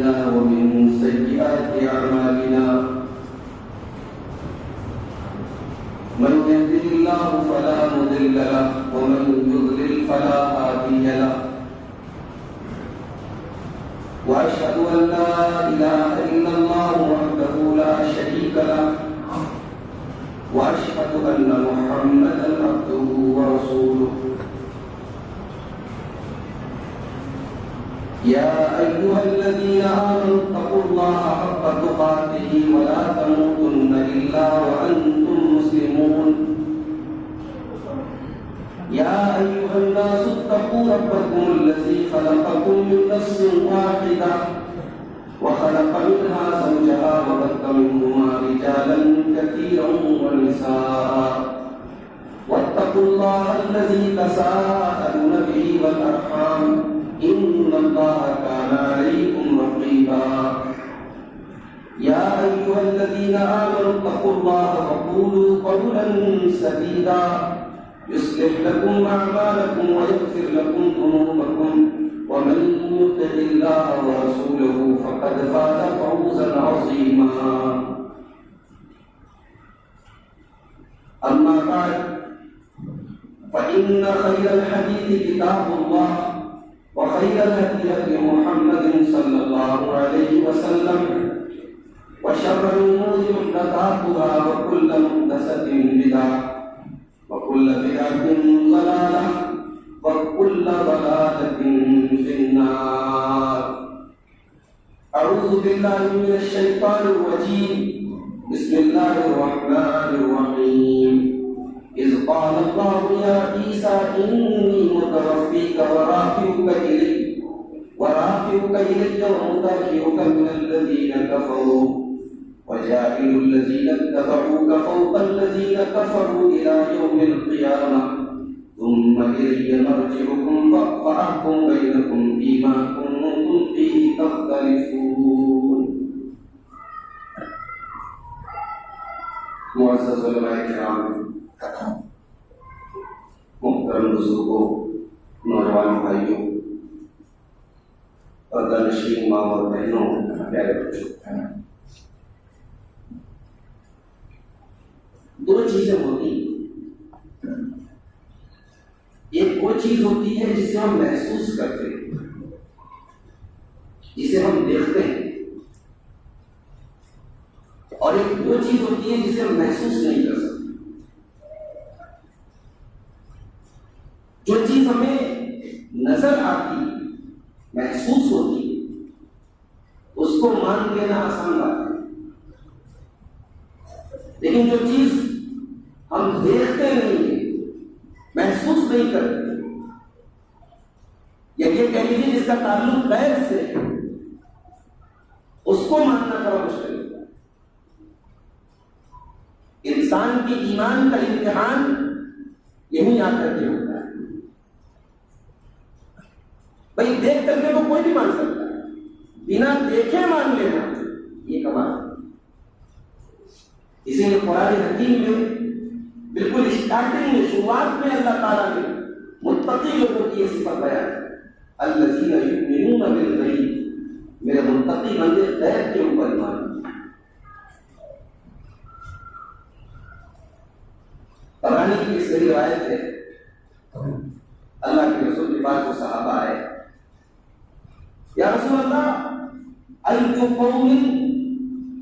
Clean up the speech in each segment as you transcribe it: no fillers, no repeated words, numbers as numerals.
أنفسنا ومن سيئات أعمالنا من يهده الله فلا مضل له ومن يضلل فلا هادي له وأشهد أن لا إله إلا الله وحده لا شريك له وأشهد أن محمدا عبده ورسوله يا أيها الذين آمنوا اتقوا الله حق تقاته ولا تموتن إلا وأنتم مسلمون يا أيها الناس اتقوا ربكم الذي خلقكم من نفس واحدة وخلق منها زوجها وبث منهما رجالا كثيرا ونساء واتقوا الله الذي تساءلون به والأرحام إن الله كان عليكم رقيبا يا أيها الذين آمنوا اتقوا الله وقولوا قولا سديدا يصلح لكم أعمالكم ويغفر لكم ذنوبكم ومن يطع الله ورسوله فقد فاز فوزا عظيما أما بعد فإن خير الحديث كتاب الله وخير الهدي هدي محمد صلى الله عليه وسلم وشر الأمور محدثاتها وكل محدثة بدعة وكل بدعة ضلالة وكل ضلالة في النار. أعوذ بالله من الشيطان الرجيم. بسم الله الرحمن الرحيم. إذ قال الله يا عيسى إني متوفيك ورافعك إلي ومطهرك من الذين كفروا وجاعل الذين اتبعوك فوق الذين كفروا إلى يوم القيامة ثم إلي مرجعكم فأحكم بينكم فيما كنتم فيه تختلفون. معزز علماء کرام، محترم بزرگوں، نوجوان بھائیوں اور دانشین ماں اور بہنوں، پیارے بچوں، دو چیزیں ہوتی ہیں. ایک وہ چیز ہوتی ہے جسے ہم محسوس کرتے ہیں، جسے ہم دیکھتے ہیں، اور ایک وہ چیز ہوتی ہے جسے ہم محسوس نہیں کر سکتے. جو چیز ہمیں نظر آتی ہے، محسوس ہوتی ہے، اس کو مان لینا آسان بات ہے. لیکن جو چیز ہم دیکھتے نہیں ہیں، محسوس نہیں کرتے، یا یہ کہہ لیجیے جس کا تعلق غیر سے ہے، اس کو ماننا تھوڑا مشکل ہے. انسان کی ایمان کا امتحان یہی آ کر کے ہوتا ہے. بھائی دیکھ کر کے تو کوئی بھی مان سکتا ہے، بنا دیکھے مان لینا یہ کمال ہے. اسی لیے قرآن حکیم میں بالکل اسٹارٹنگ میں، شروعات میں اللہ تعالیٰ نے متقی لوگوں کی یہ صفت بیان ہے. الذین یؤمنون بالغیب، میرے متقی بندے غیب کے اوپر ایمان. قرآن کی ایک صحیح روایت ہے، اللہ کے رسول کے پاس وہ صحابہ آئے، یا رسول اللہ ایّ قوم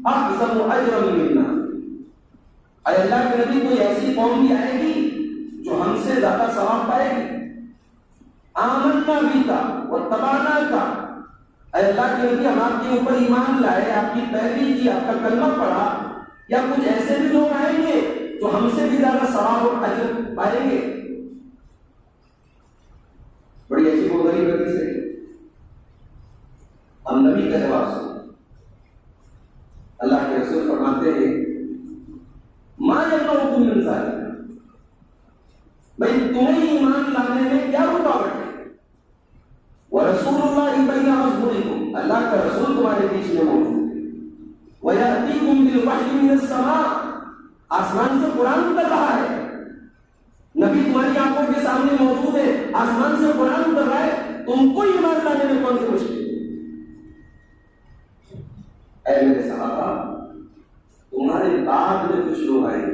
اعظم اجرا منا، اے اللہ کے نبی کوئی ایسی قوم بھی آئے گی جو ہم سے زیادہ ثواب پائے گی؟ آمنا بکا واتبعنا کا، اے اللہ کے نبی ہم آپ کے اوپر ایمان لائے، آپ کی پیروی کی، آپ کا کلمہ پڑھا، یا کچھ ایسے بھی لوگ آئیں گے جو ہم سے بھی زیادہ ثواب اور اجر پائیں گے؟ بڑی اچھی وہ غریب حدیث ہے. ہم نبی کا جواب سنیں. اللہ کے رسول فرماتے ہیں ما یمنعکم من ذلک، بھائی تمہیں ایمان لانے میں کیا رکاوٹ ہے؟ ورسول اللہ بین اظہرکم، اللہ کا رسول تمہارے بیچ میں موجود ہے. ویأتیکم بالوحی من السماء، آسمان سے قرآن اتر رہا ہے. نبی تمہاری آنکھوں کے سامنے موجود ہے، آسمان سے قرآن اتر رہا ہے، تم کو ایمان لانے میں کون سی مشکل؟ اے میرے صحابہ تمہارے بعد میں کچھ لوگ آئیں گے،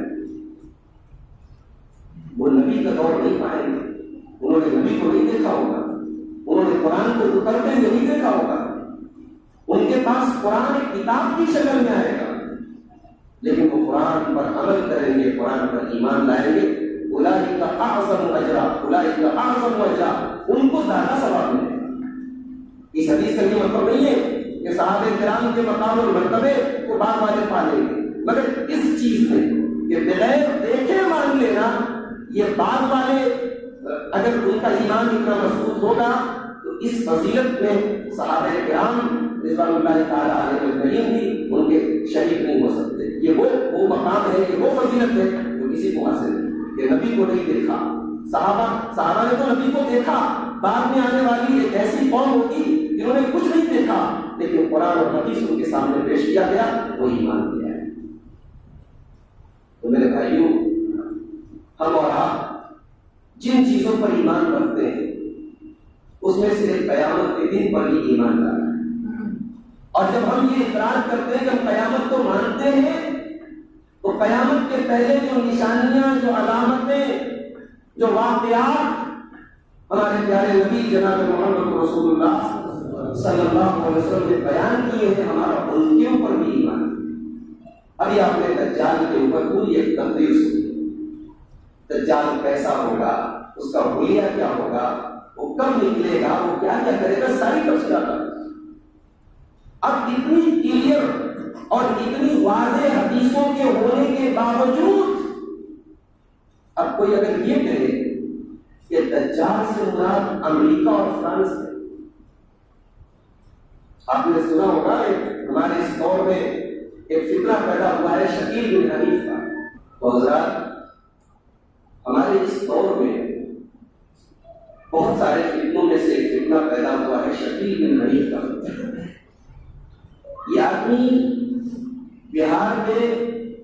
وہ نبی کا دور نہیں پائیں گے، انہوں نے نبی کو نہیں دیکھا ہوگا، انہوں نے قرآن کو اترتے ہوئے نہیں دیکھا ہوگا، ان کے پاس قرآن ایک کتاب کی شکل میں آئے گا، لیکن وہ قرآن پر عمل کریں گے، قرآن پر ایمان لائیں گے، اولئک اعظم اجرا، اولئک اعظم اجرا، ان کو زیادہ ثواب ملے گا۔ اس حدیث کا یہ مطلب نہیں ہے کہ صحابہ کرام کے مقام اور مرتبے کو بعد والے پا لیں گے، مگر اس چیز میں کہ بغیر دیکھے مان لینا، یہ بعد والے اگر ان کا ایمان اتنا مضبوط ہوگا تو اس فضیلت میں صحابہ کرام رضوان اللہ تعالیٰ علیہ اجمعین بھی ان کے شریک نہیں ہو سکتے۔ یہ وہ مقام ہے، یہ وہ فضیلت ہے جو کسی کو حاصل ہے کہ نبی کو نہیں دیکھا، صحابہ نے تو نبی کو دیکھا، بعد میں آنے والی ایک ایسی قوم ہوگی جنہوں نے کچھ نہیں دیکھا لیکن قرآن اور حدیث ان کے سامنے پیش کیا گیا، وہ ایمان کیا ہے۔ تو میرے بھائیوں، ہم اور آپ جن چیزوں پر ایمان رکھتے ہیں اس میں سے قیامت کے دن پر ہی ایمان لانا ہے، اور جب ہم یہ اقرار کرتے ہیں کہ ہم قیامت کو مانتے ہیں تو قیامت کے پہلے جو نشانیاں، جو علامتیں، جو واقعات ہمارے پیارے نبی جناب محمد رسول اللہ صلی اللہ علیہ وسلم نے بیان کیے ہیں، ہمارا ان کے اوپر بھی ایمان ہے۔ ابھی آپ نے دجال کے اوپر پوری ایک تقریر سنی، دجال کیسا ہوگا، اس کا حلیہ کیا ہوگا، وہ کب نکلے گا، وہ کیا کیا کرے گا، ساری تفصیلات۔ اب اتنی کلیئر اور اتنی واضح حدیثوں کے ہونے کے باوجود اب کوئی اگر یہ کہے کہ دجال سے مراد امریکہ اور فرانس ہے، آپ نے سنا ہوگا ہمارے اس دور میں ایک فتنہ پیدا ہوا ہے شکیل بن حنیف کا۔ تو حضرات، ہمارے اس دور میں بہت سارے فتنوں میں سے ایک فتنہ پیدا ہوا ہے شکیل بن حنیف کا۔ یہ آدمی بہار میں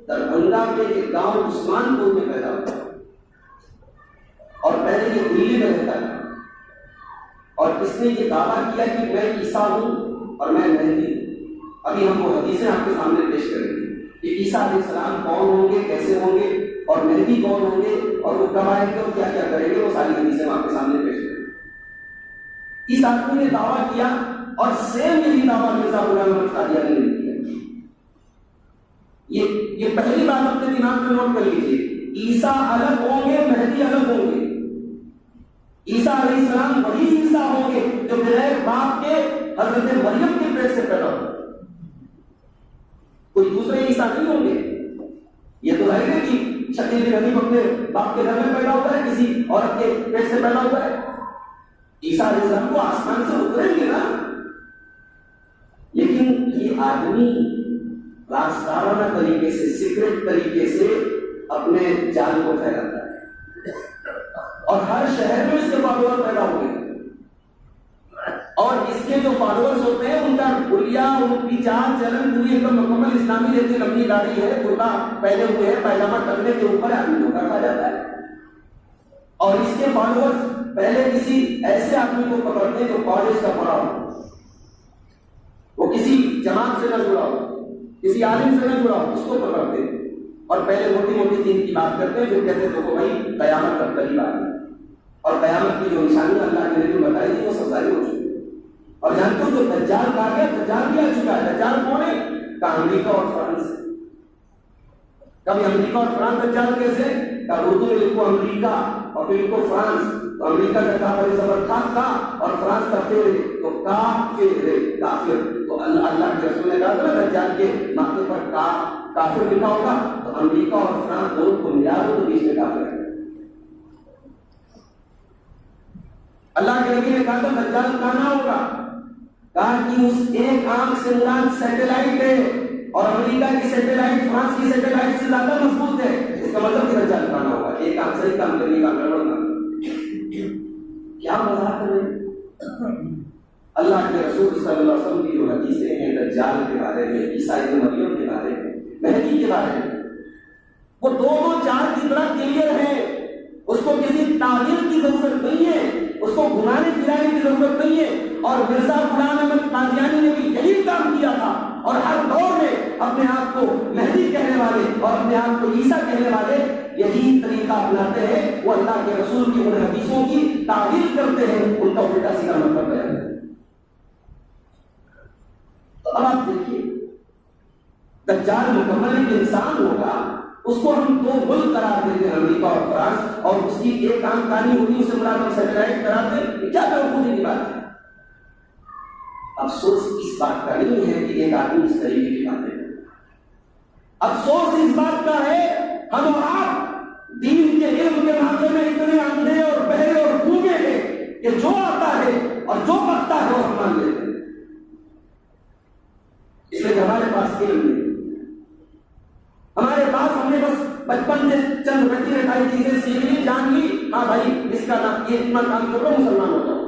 دربھنگا میں ایک گاؤں عثمان پور میں پیدا ہوا اور پہلے یہ دلی میں رہتا تھا، اور اس نے یہ دعویٰ کیا کہ میں عیسیٰ ہوں اور میں مہدی ہوں۔ ابھی ہم وہ حدیثیں آپ کے سامنے پیش کریں گے کہ عیسیٰ علیہ السلام کون ہوں گے، کیسے ہوں گے، اور مہدی کون ہوں گے، اور وہ کب آئیں گے اور کیا کیا کریں گے، وہ ساری حدیثیں ہم آپ کے سامنے پیش کریں گے۔ اس آدمی نے دعویٰ کیا اور سیم یہی دعویٰ مرزا غلام احمد قادیانی نے کیا۔ یہ پہلی بات اپنے دماغ میں نوٹ کر لیجیے، عیسیٰ الگ ہوں گے، مہدی الگ ہوں گے۔ عیسیٰ علیہ السلام وہی عیسیٰ ہوں گے جو بغیر باپ کے حضرت مریم کے پیٹ سے پیدا ہو، کوئی دوسرے عیسیٰ نہیں ہوں گے۔ یہ تو ہے کہ شکیل بن حنیف اپنے باپ کے گھر میں پیدا ہوتا ہے، کسی عورت کے پیٹ سے پیدا ہوتا ہے۔ عیسیٰ علیہ السلام کو آسمان سے اتریں گے نا، لیکن یہ آدمی رازدارانہ طریقے سے، سیکرٹ طریقے سے اپنے جال کو پھیلاتا ہے، اور ہر شہر میں اس کے فالوور پیدا ہوئے، اور اس کے جو فالوورز ہوتے ہیں ان کا حلیہ، ان کی چال چلن پوری ایک دم مکمل اسلامی رہتی ہے، لمبی داڑھی ہے، کرتا پہنے ہوئے ہے، پائجامہ ٹکنے کے اوپر آدمی دھوکہ کھا جاتا ہے۔ اور اس کے فالوورز پہلے کسی ایسے آدمی کو پکڑتے ہیں جو کالج کا پڑھا ہو، وہ کسی جماعت سے نہ جڑا ہو، کسی عالم سے نہ جڑا ہو، اس کو پکڑتے ہیں اور پہلے موٹی موٹی دین کی بات کرتے ہیں، پھر کہتے ہیں تو بھائی قیامت تک قریب آ گئی، اور قیامت کی جو نشانی اللہ کے نبی نے بتائی تھی وہ سب ظاہر ہو چکی ہے۔ اور جانتے ہو جو دجال کہا گیا، دجال بھی آ چکا ہے۔ دجال کون ہے؟ کہ امریکہ اور فرانس۔ کبھی امریکہ اور فرانس دجال کیسے؟ کہ اردو میں لکھو امریکہ اور پھر لکھو فرانس، تو امریکہ کا کہا بڑی زبردست تھا اور فرانس کا فیر ہے، تو کافر ہے، کافر۔ تو اللہ کے رسول نے کہا تھا نا دجال کے ماتھے پر کافر لکھا ہوگا، تو امریکہ اور فرانس دونوں کو ملا دو تو بیچ میں کافر ہے۔ اللہ کے نبی نے کہا تھا دجال کہاں ہوگا؟ کہا کہ اس ایک آنکھ سے مراد سیٹلائٹ ہے، اور امریکہ کی سیٹلائٹ فرانس کی سیٹلائٹ سے زیادہ مضبوط ہے۔ اس کا مطلب کہ دجال کہاں ہوگا؟ ایک آنکھ صحیح کام کرنے کا گڑبڑ نہ۔ کیا مذاق ہے؟ اللہ کے رسول صلی اللہ علیہ وسلم کی جو حدیثیں ہیں دجال کے بارے میں، عیسیٰ ابن مریم کے بارے میں، مہدی کے بارے میں، وہ دو چار کی طرح کلیئر ہیں۔ اس کو کسی تعبیر کی ضرورت نہیں ہے، اس کو گھمانے پھرانے کی ضرورت نہیں ہے۔ اور مرزا غلام احمد قادیانی نے بھی یہی کام کیا تھا، اور ہر دور کو مہدی کہنے والے اور اپنے آپ کو عیسیٰ کہنے والے یہی طریقہ اپناتے ہیں، وہ اللہ کے رسول کی ان حدیثوں کی تعویل کرتے ہیں، ان کا الٹا سیدھا مطلب بیان کرتے ہیں۔ تو اب آپ دیکھیے، دجال مکمل ایک انسان ہوگا، اس کو ہم دو ملک قرار دیتے ہیں، امریکہ اور فرانس، اور اس کی ایک عام کہانی ہوگی، اسے مراد ہم سیٹلائٹ قرار دیں، کیا بیوقوفی کی بات ہے۔ افسوس اس بات کا نہیں ہے کہ ایک آدمی اس طریقے کی باتیں کرے، افسوس اس بات کا ہے ہم اور آپ دین کے علم کے معاملے میں اتنے اندھے اور بہرے اور گونگے ہیں کہ جو آتا ہے اور جو پکتا ہے وہ ہم مان لیتے ہیں، اس لیے کہ ہمارے پاس علم نہیں، ہمارے پاس ہم نے بس بچپن سے چند رٹی رٹائی چیزیں سیکھ لی، جان لی، ہاں بھائی اس کا نام یہ اتنا کام کرو مسلمان ہو جاؤ۔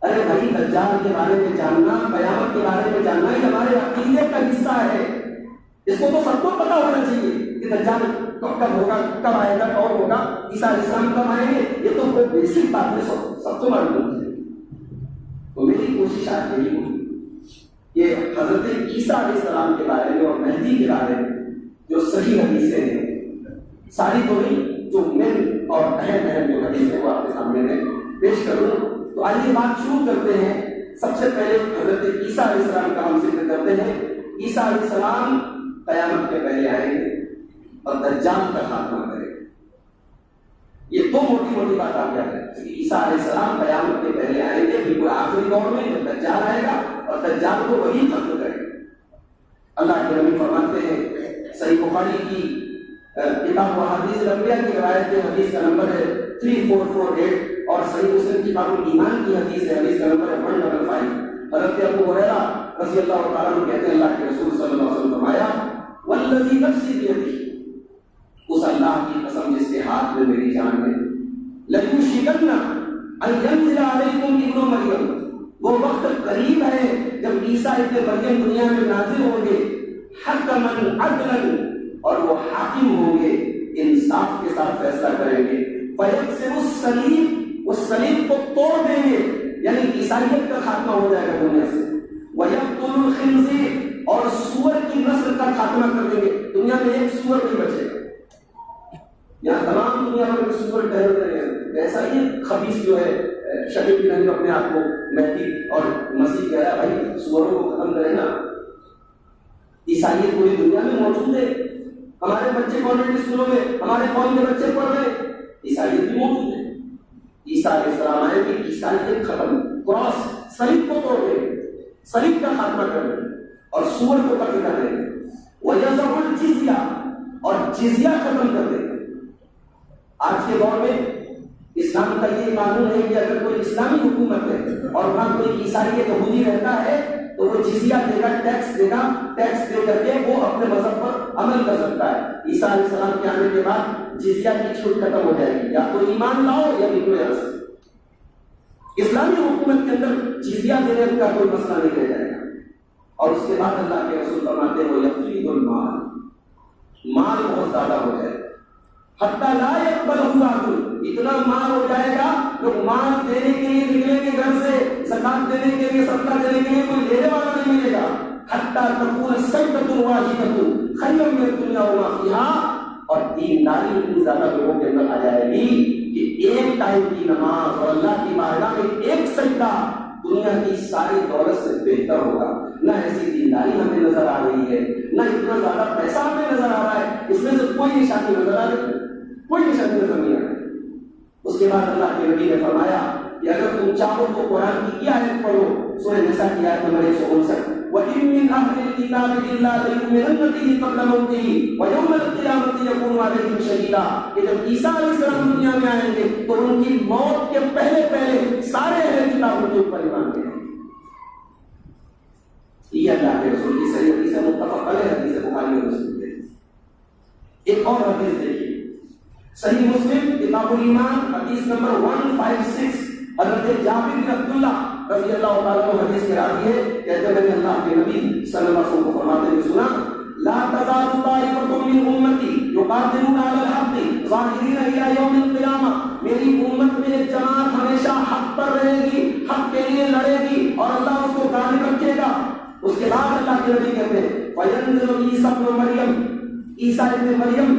ارے بھائی دجال کے بارے میں جاننا، قیامت کے بارے میں جاننا یہ ہمارے عقیدے کا حصہ ہے، اس کو تو سب کو پتا ہونا چاہیے کہ دجال کب ہوگا، کب آئے گا، کون ہوگا، عیسیٰ علیہ السلام کب آئیں گے، یہ تو کوئی بیسک بات ہے، سب کو معلوم ہے۔ تو میری کوشش آج یہی ہوگی کہ حضرت عیسیٰ علیہ السلام کے بارے میں اور مہدی کے بارے میں جو صحیح حدیثیں ہیں، ساری تو نہیں، جو مین اور اہم جو حدیثیں وہ آپ کے سامنے میں پیش کروں۔ تو آئیے بات شروع کرتے ہیں۔ سب سے پہلے حضرت عیسیٰ علیہ السلام کا ہم ذکر کرتے ہیں۔ عیسیٰ علیہ السلام قیامت کے پہلے آئیں گے اور دجال کا خاتمہ کریں گے۔ یہ دو موٹی موٹی بات آپ یاد رکھیں کہ عیسیٰ علیہ السلام قیامت کے پہلے آئیں گے، بالکل آخری دور میں جب دجال آئے گا اور دجال کو وہی ختم کرے گا۔ اللہ کے نبی فرماتے ہیں، صحیح بخاری کی کتاب و حدیث الانبیاء کی روایت ہے، حدیث کا نمبر ہے 3448، اور صحیح مسلم کی کتاب الایمان کی حدیث ہے، حدیث کا نمبر ہے 155۔ حضرت ابو ہریرہ رضی اللہ تعالیٰ عنہ کہتے ہیں اللہ کے رسول صلی اللہ علیہ وسلم فرمایا، والذی نفسی بیدہ، اس اللہ کی قسم جس کے ہاتھ میں میری جان ہے، لیوشکن ان ینزل علیکم ابن مریم، وہ وقت قریب ہے جب عیسیٰ ابن مریم دنیا میں نازل ہوں گے، حکماً عدلاً، اور وہ حاکم ہوں گے، انصاف کے ساتھ فیصلہ کریں گے، فیکسر الصلیب، اس صلیب کو توڑ دیں گے، یعنی عیسائیت کا خاتمہ ہو جائے گا دنیا سے، ویقتل الخنزیر، اور سور کی نسل کا خاتمہ کر دیں گے، دنیا میں ایک سور نہیں بچے گا، یہاں تمام دنیا میں سور ٹہل رہے ہیں، ایسا ہی خبیث جو ہے شکل کی نہیں اپنے آپ کو مہدی اور مسیح کہہ رہا ہے، بھائی سوروں کو ختم کرے نا۔ عیسائیت پوری دنیا میں موجود ہے، ہمارے بچے کانوینٹ اسکولوں میں ہمارے قوم کے بچے پڑھ رہے ہیں، عیسائیت بھی موجود ہے۔ عیسیٰ علیہ السلام آئے کہ عیسائیت ختم، کراس صلیب کو توڑ دیں، صلیب کا خاتمہ کر دیں اور سور کو قتل کر دیں، وَيَذَرُ الْجِزْيَةَ، اور جزیہ ختم کر دیں۔ آج کے دور میں اسلام کا یہ قانون ہے کہ اگر کوئی اسلامی حکومت ہے اور وہاں کوئی عیسائی یہودی رہتا ہے تو وہ جزیہ دے گا، ٹیکس دے گا، ٹیکس دے کر کے وہ اپنے مذہب پر عمل کر سکتا ہے۔ عیسیٰ علیہ السلام کے آنے کے بعد جزیہ کی چھوٹ ختم ہو جائے گی، یا تو ایمان لاؤ یا نکلو یہاں سے۔ اسلامی حکومت کے اندر جزیہ دینے کا کوئی مسئلہ نہیں رہ جائے گا۔ اور اس کے بعد اللہ کے رسول فرماتے ہیں وہ یفید المال، مال بہت زیادہ ہو جائے گا، حتی لا یقبلہ عدل، اتنا مال ہو جائے گا جو مال دینے کے لیے نکلیں گے گھر سے، زکات دینے کے لیے، صدقہ دینے کے لیے کوئی لینے والا نہیں ملے گا۔ حتی تکون سجدۃ واحدۃ خیر من الدنیا وما فیہا، اور دینداری اتنی زیادہ لوگوں کے اندر آ جائے گی کہ ایک ٹائم کی نماز اور اللہ کی بارگاہ میں ایک سجدہ دنیا کی ساری دولت سے بہتر ہوگا۔ نہ ایسی دینداری ہمیں نظر آ رہی ہے، نہ اتنا زیادہ پیسہ ہمیں نظر آ رہا ہے، اس میں سے کوئی نشانی نظر آ رہی ہے، کوئی نشانی نظر نہیں آ رہی۔ اس کے بعد اللہ کے نبی نے فرمایا کہ اگر تم چاہو تو قرآن کی یہ آیت پڑھو، سورہ نساء کی آیت نمبر 159، وَإِن مِّنْ أَهْلِ الْكِتَابِ إِلَّا لَيُؤْمِنَنَّ بِهِ قَبْلَ مَوْتِهِ وَيَوْمَ الْقِيَامَةِ يَكُونُ عَلَيْهِمْ شَهِيدًا، کہ جب عیسیٰ علیہ السلام دنیا میں آئیں گے تو ان کی موت کے پہلے پہلے سارے اہل کتاب ان کے اوپر ایمان لے آئیں گے۔ یہ اللہ کے رسول کی صحیح حدیث ہے، متفق علیہ حدیث بخاری اور مسلم کی۔ ایک اور حدیث دیکھیے، صحیح مسلم کتاب الایمان حدیث نمبر 156، حضرت جابر بن عبداللہ رضی اللہ تعالیٰ عنہ حدیث کے راوی ہے، کہتے ہیں میں نے اللہ کے نبی صلی اللہ علیہ وسلم کو فرماتے ہوئے سنا، لا تزال طائفة من امتی یقاتلون علی الحق ظاہرین الی یوم القیامہ، میری امت میں ایک جماعت ہمیشہ حق پر رہے گی، حق کے لیے لڑے گی اور اللہ اس کو غالب رکھے گا۔ اس کے بعد اللہ کے نبی کہتے ہیں وَيَنزِلُ عِيسَى ابْنُ مَرْيَمَ، عیسیٰ ابن مریم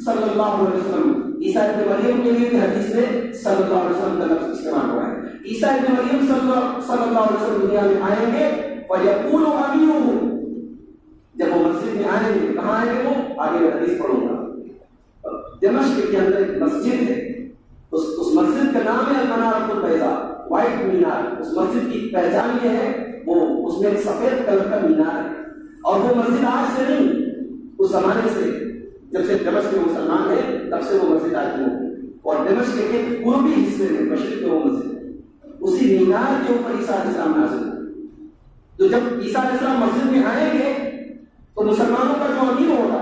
صلی اللہ علیہ وسلم، عیسیٰ ابن مریم کے لیے بھی حدیث میں صلی اللہ علیہ وسلم کا لفظ استعمال ہوا ہے۔ عیسیٰ ابن مریم صلی اللہ علیہ وسلم دنیا میں آئیں گے وَيَقُولُ أَمِينُ، جب وہ مسجد میں آئیں گے، کہاں آئیں گے؟ وہ آگے میں حدیث پڑھوں گا۔ دمشق کے اندر ایک مسجد ہے، اس مسجد کا نام ہے المنارۃ البیضاء، وائٹ مینار۔ اس مسجد کی پہچان یہ ہے وہ اس میں ایک سفید کلر کا مینار ہے، اور وہ مسجد آج سے نہیں، اس زمانے سے جب سے دمشق میں مسلمان ہے تب سے وہ مسجد آج ہے، اور دمشق کے پوربی حصے میں مشرق میں وہ مسجد ہے، اسی مینار کے اوپر عیسیٰ علیہ السلام نازل ہوئے۔ تو جب عیسیٰ علیہ السلام مسجد میں آئیں گے تو مسلمانوں کا جو امیر ہوگا،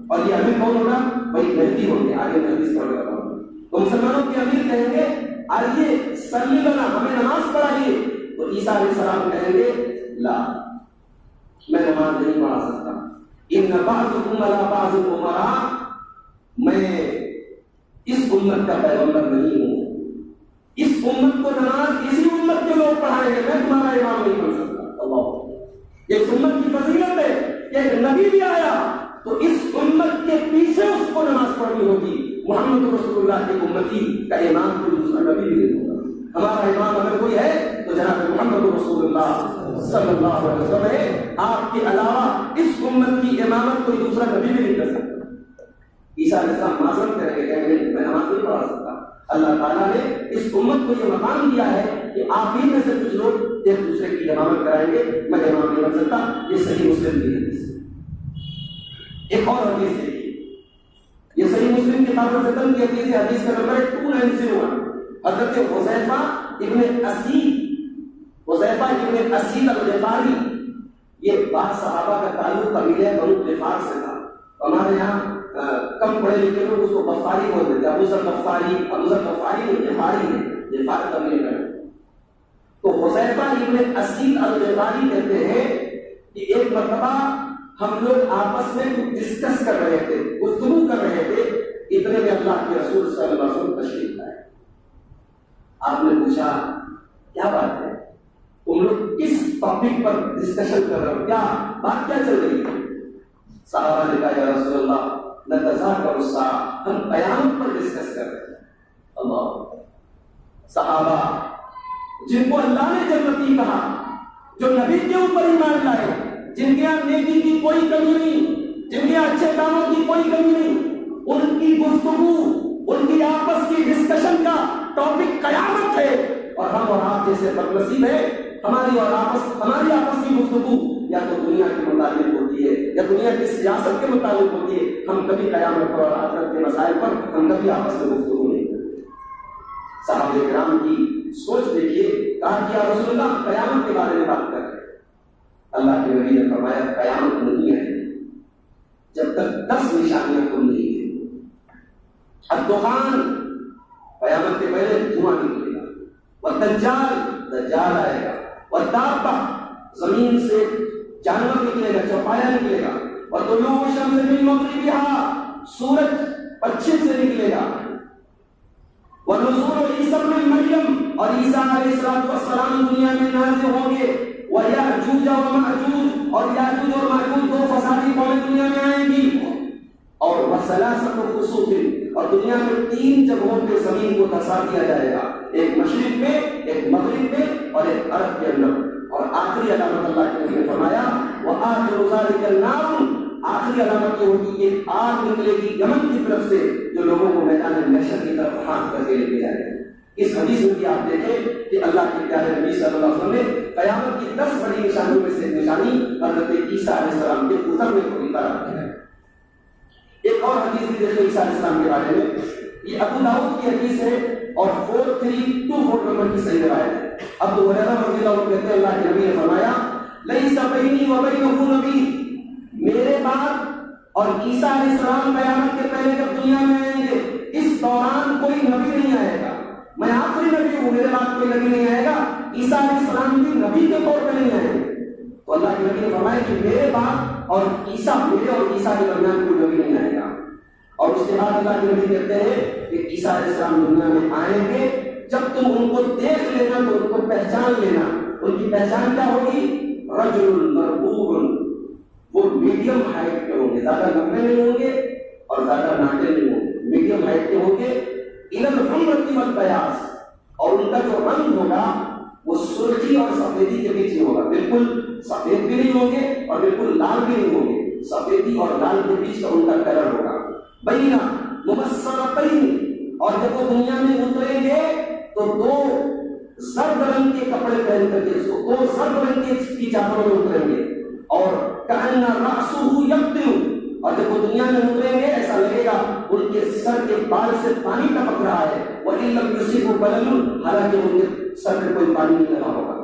اور یہ امیر کون ہوگا؟ وہی مہدی ہوں گے، آگے میں حدیث پڑھ رہا ہوں۔ تو مسلمانوں کے امیر کہیں گے آئیے صلی لنا، ہمیں نماز پڑھائیے، تو عیسیٰ علیہ السلام کہیں گے لا، میں نماز نہیں پڑھا سکتا، ان بعضکم علی بعض امراء، میں اس امت کا پیغمبر نہیں ہوں، اس امت کو نماز اسی امت کے لوگ پڑھائیں گے، میں تمہارا امام نہیں بن سکتا۔ اللہ، یہ امت کی فضیلت ہے کہ ایک نبی بھی آیا تو اس امت کے پیچھے اس کو نماز پڑھنی ہوگی۔ محمد رسول اللہ کی امتی کا امام کوئی دوسرا نبی بھی نہیں ہوگا، ہمارا امام اگر کوئی ہے تو جناب محمد رسول اللہ صلی اللہ علیہ وسلم ہے، آپ کے علاوہ اس امت کی امامت کوئی دوسرا نبی بھی نہیں کر سکتا۔ عیسیٰ علیہ السلام معذرت کریں گے، کہیں گے میں نماز نہیں پڑھا سکتا۔ اللہ تعالیٰ نے اس امت کو یہ مقام دیا ہے کہ آپ ہی میں سے کچھ لوگ ایک دوسرے کی امامت کرائیں گے، میں امام نہیں بن سکتا۔ یہ صحیح مسلم کی حدیث ہے۔ ایک اور حدیث ہے، یہ صحیح مسلم کی کتاب الفتن کی حدیث ہے، حدیث کا نمبر ہے 2901۔ حضرت حذیفہ ابن اسید الغفاری، یہ بعض صحابہ کا تعلق قبیلہ بنو غفار سے تھا، ہمارے یہاں کم پڑھے لکھے لوگ اس کو غفاری بولتے تھے، ابو ذر غفاری نہیں، غفاری ہے، غفار قبیلے کا۔ تو حذیفہ ابن اسید الغفاری کہتے ہیں کہ ایک مرتبہ ہم لوگ آپس میں ڈسکس کر رہے تھے، گفتگو کر رہے تھے، اتنے میں اللہ کے رسول صلی اللہ علیہ وسلم تشریف لائے۔ آپ نے پوچھا کیا بات ہے، تم لوگ کس ٹاپک پر ڈسکشن کر رہے ہو، کیا بات کیا چل رہی ہے؟ صحابہ نے کہا یا رسول اللہ نتذاکر الساعۃ، ہم قیامت پر ڈسکس کر رہے ہیں۔ اللہ، صحابہ جن کو اللہ نے جنتی کہا، جو نبی کے اوپر ایمان لائے، جن کے یہاں نیکی کی کوئی کمی نہیں، جن کے یہاں اچھے کاموں کی کوئی کمی نہیں، ان کی گفتگو، ان کی آپس کی ڈسکشن کا ٹاپک قیامت ہے، اور ہم اور آپ جیسے بدنصیب ہیں، ہماری آپس کی گفتگو یا تو دنیا کے متعلق ہوتی ہے یا دنیا کی سیاست کے متعلق ہوتی ہے، ہم کبھی قیامت پر اور آخرت کے مسائل پر ہم کبھی آپس میں گفتگو نہیں کرتے۔ صحابہ کرام کی سوچ دیکھیے، کہا کہ یا رسول اللہ قیامت کے بارے میں بات کر رہے ہیں۔ اللہ کے نبی نے فرمایا قیامت نہیں ہے جب تک 10 نشانیاں تم نہیں دیں۔ الدخان، قیامت کے پہلے دھواں نکلے گا، دجال آئے گا، والدابہ، زمین سے جانور نکلے گا، چوپایا نکلے گا، وطلوع الشمس من مغربها، سورج پچھم سے نکلے گا، ونزول عیسی ابن مریم، اور عیسیٰ علیہ السلام دنیا میں نازل ہوں گے، وَيَأْجُوجَ وَمَأْجُوجَ، اور یاجوج اور ماجوج 2 فسادی قومیں دنیا میں آئیں گی، اور وَثَلَاثَةُ خُسُوفٍ، اور دنیا میں 3 جگہوں پہ زمین کو دھسا دیا جائے گا، ایک مشرق میں، ایک مغرب میں، اور ایک عرب کے اندر۔ اور آخری علامت اللہ کے نبی نے فرمایا وَآخِرُ ذَلِكَ النَّارُ، آخری علامت یہ ہوگی کہ آگ نکلے گی یمن کی طرف سے، جو لوگوں کو میدان محشر کی طرف ہاتھ کر کے لے کے جائے گا۔ اس حدیث میں بھی آپ دیکھیں کہ اللہ کے پیارے نبی صلی اللہ علیہ وسلم نے قیامت کی 10 بڑی نشانیوں میں سے ایک نشانی حضرت عیسیٰ علیہ السلام کے اترنے کو اشارہ کیا ہے۔ ایک اور حدیث بھی دیکھیں عیسیٰ علیہ السلام کے بارے میں، یہ ابو داؤد کی حدیث ہے اور 4324 نمبر کی صحیح روایت ہے۔ ابو ہریرہ رضی اللہ عنہ کہتے ہیں اللہ کے نبی نے فرمایا لیس بینی و بینہ نبی، میرے بعد اور عیسیٰ علیہ السلام قیامت کے پہلے جب دنیا میں آئیں گے اس دوران کوئی نبی نہیں آئے گا، میں آخری نبی ہوں، میرے بعد کوئی نبی نہیں آئے گا، عیسیٰ علیہ السلام بھی نبی کے طور پہ نہیں آئے گے۔ تو اللہ کے نبی نے فرمایا کہ میرے بعد اور میرے اور عیسیٰ کے درمیان کوئی نبی نہیں آئے گا۔ اور اس کے بعد اللہ کے نبی کہتے ہیں کہ عیسیٰ علیہ السلام دنیا میں آئیں گے، جب تم ان کو دیکھ لینا تو ان کو پہچان لینا، ان کی پہچان کیا ہوگی؟ رجل مربوط وہ میڈیم ہائٹ کے ہوں گے، زیادہ لمبے نہیں ہوں گے اور زیادہ ناٹے نہیں ہوں گے، میڈیم ہائٹ کے ہوں گے، الى الحمرة والبیاض، اور ان کا جو رنگ ہوگا وہ سرخی اور سفیدی کے بیچ میں ہوگا، بالکل سفید بھی نہیں ہوں گے اور بالکل لال بھی نہیں ہوں گے، سفیدی اور لال کے بیچ کا ان کا کلر ہوگا، بینا مبصرتین، اور جب وہ دنیا میں اتریں گے تو دو زرد رنگ کے کپڑے پہن کر کے، دو زرد رنگ کی چادروں میں اتریں گے، اور کأن رأسه یقطر، اور جب وہ دنیا میں اتریں گے ایسا لگے گا ان کے سر کے بال سے پانی ٹپک رہا ہے، وَإِن لَّمْ يُصِبْهُ بَلَلٌ، حالانکہ ان کے سر پہ کوئی پانی نہیں لگا ہوگا،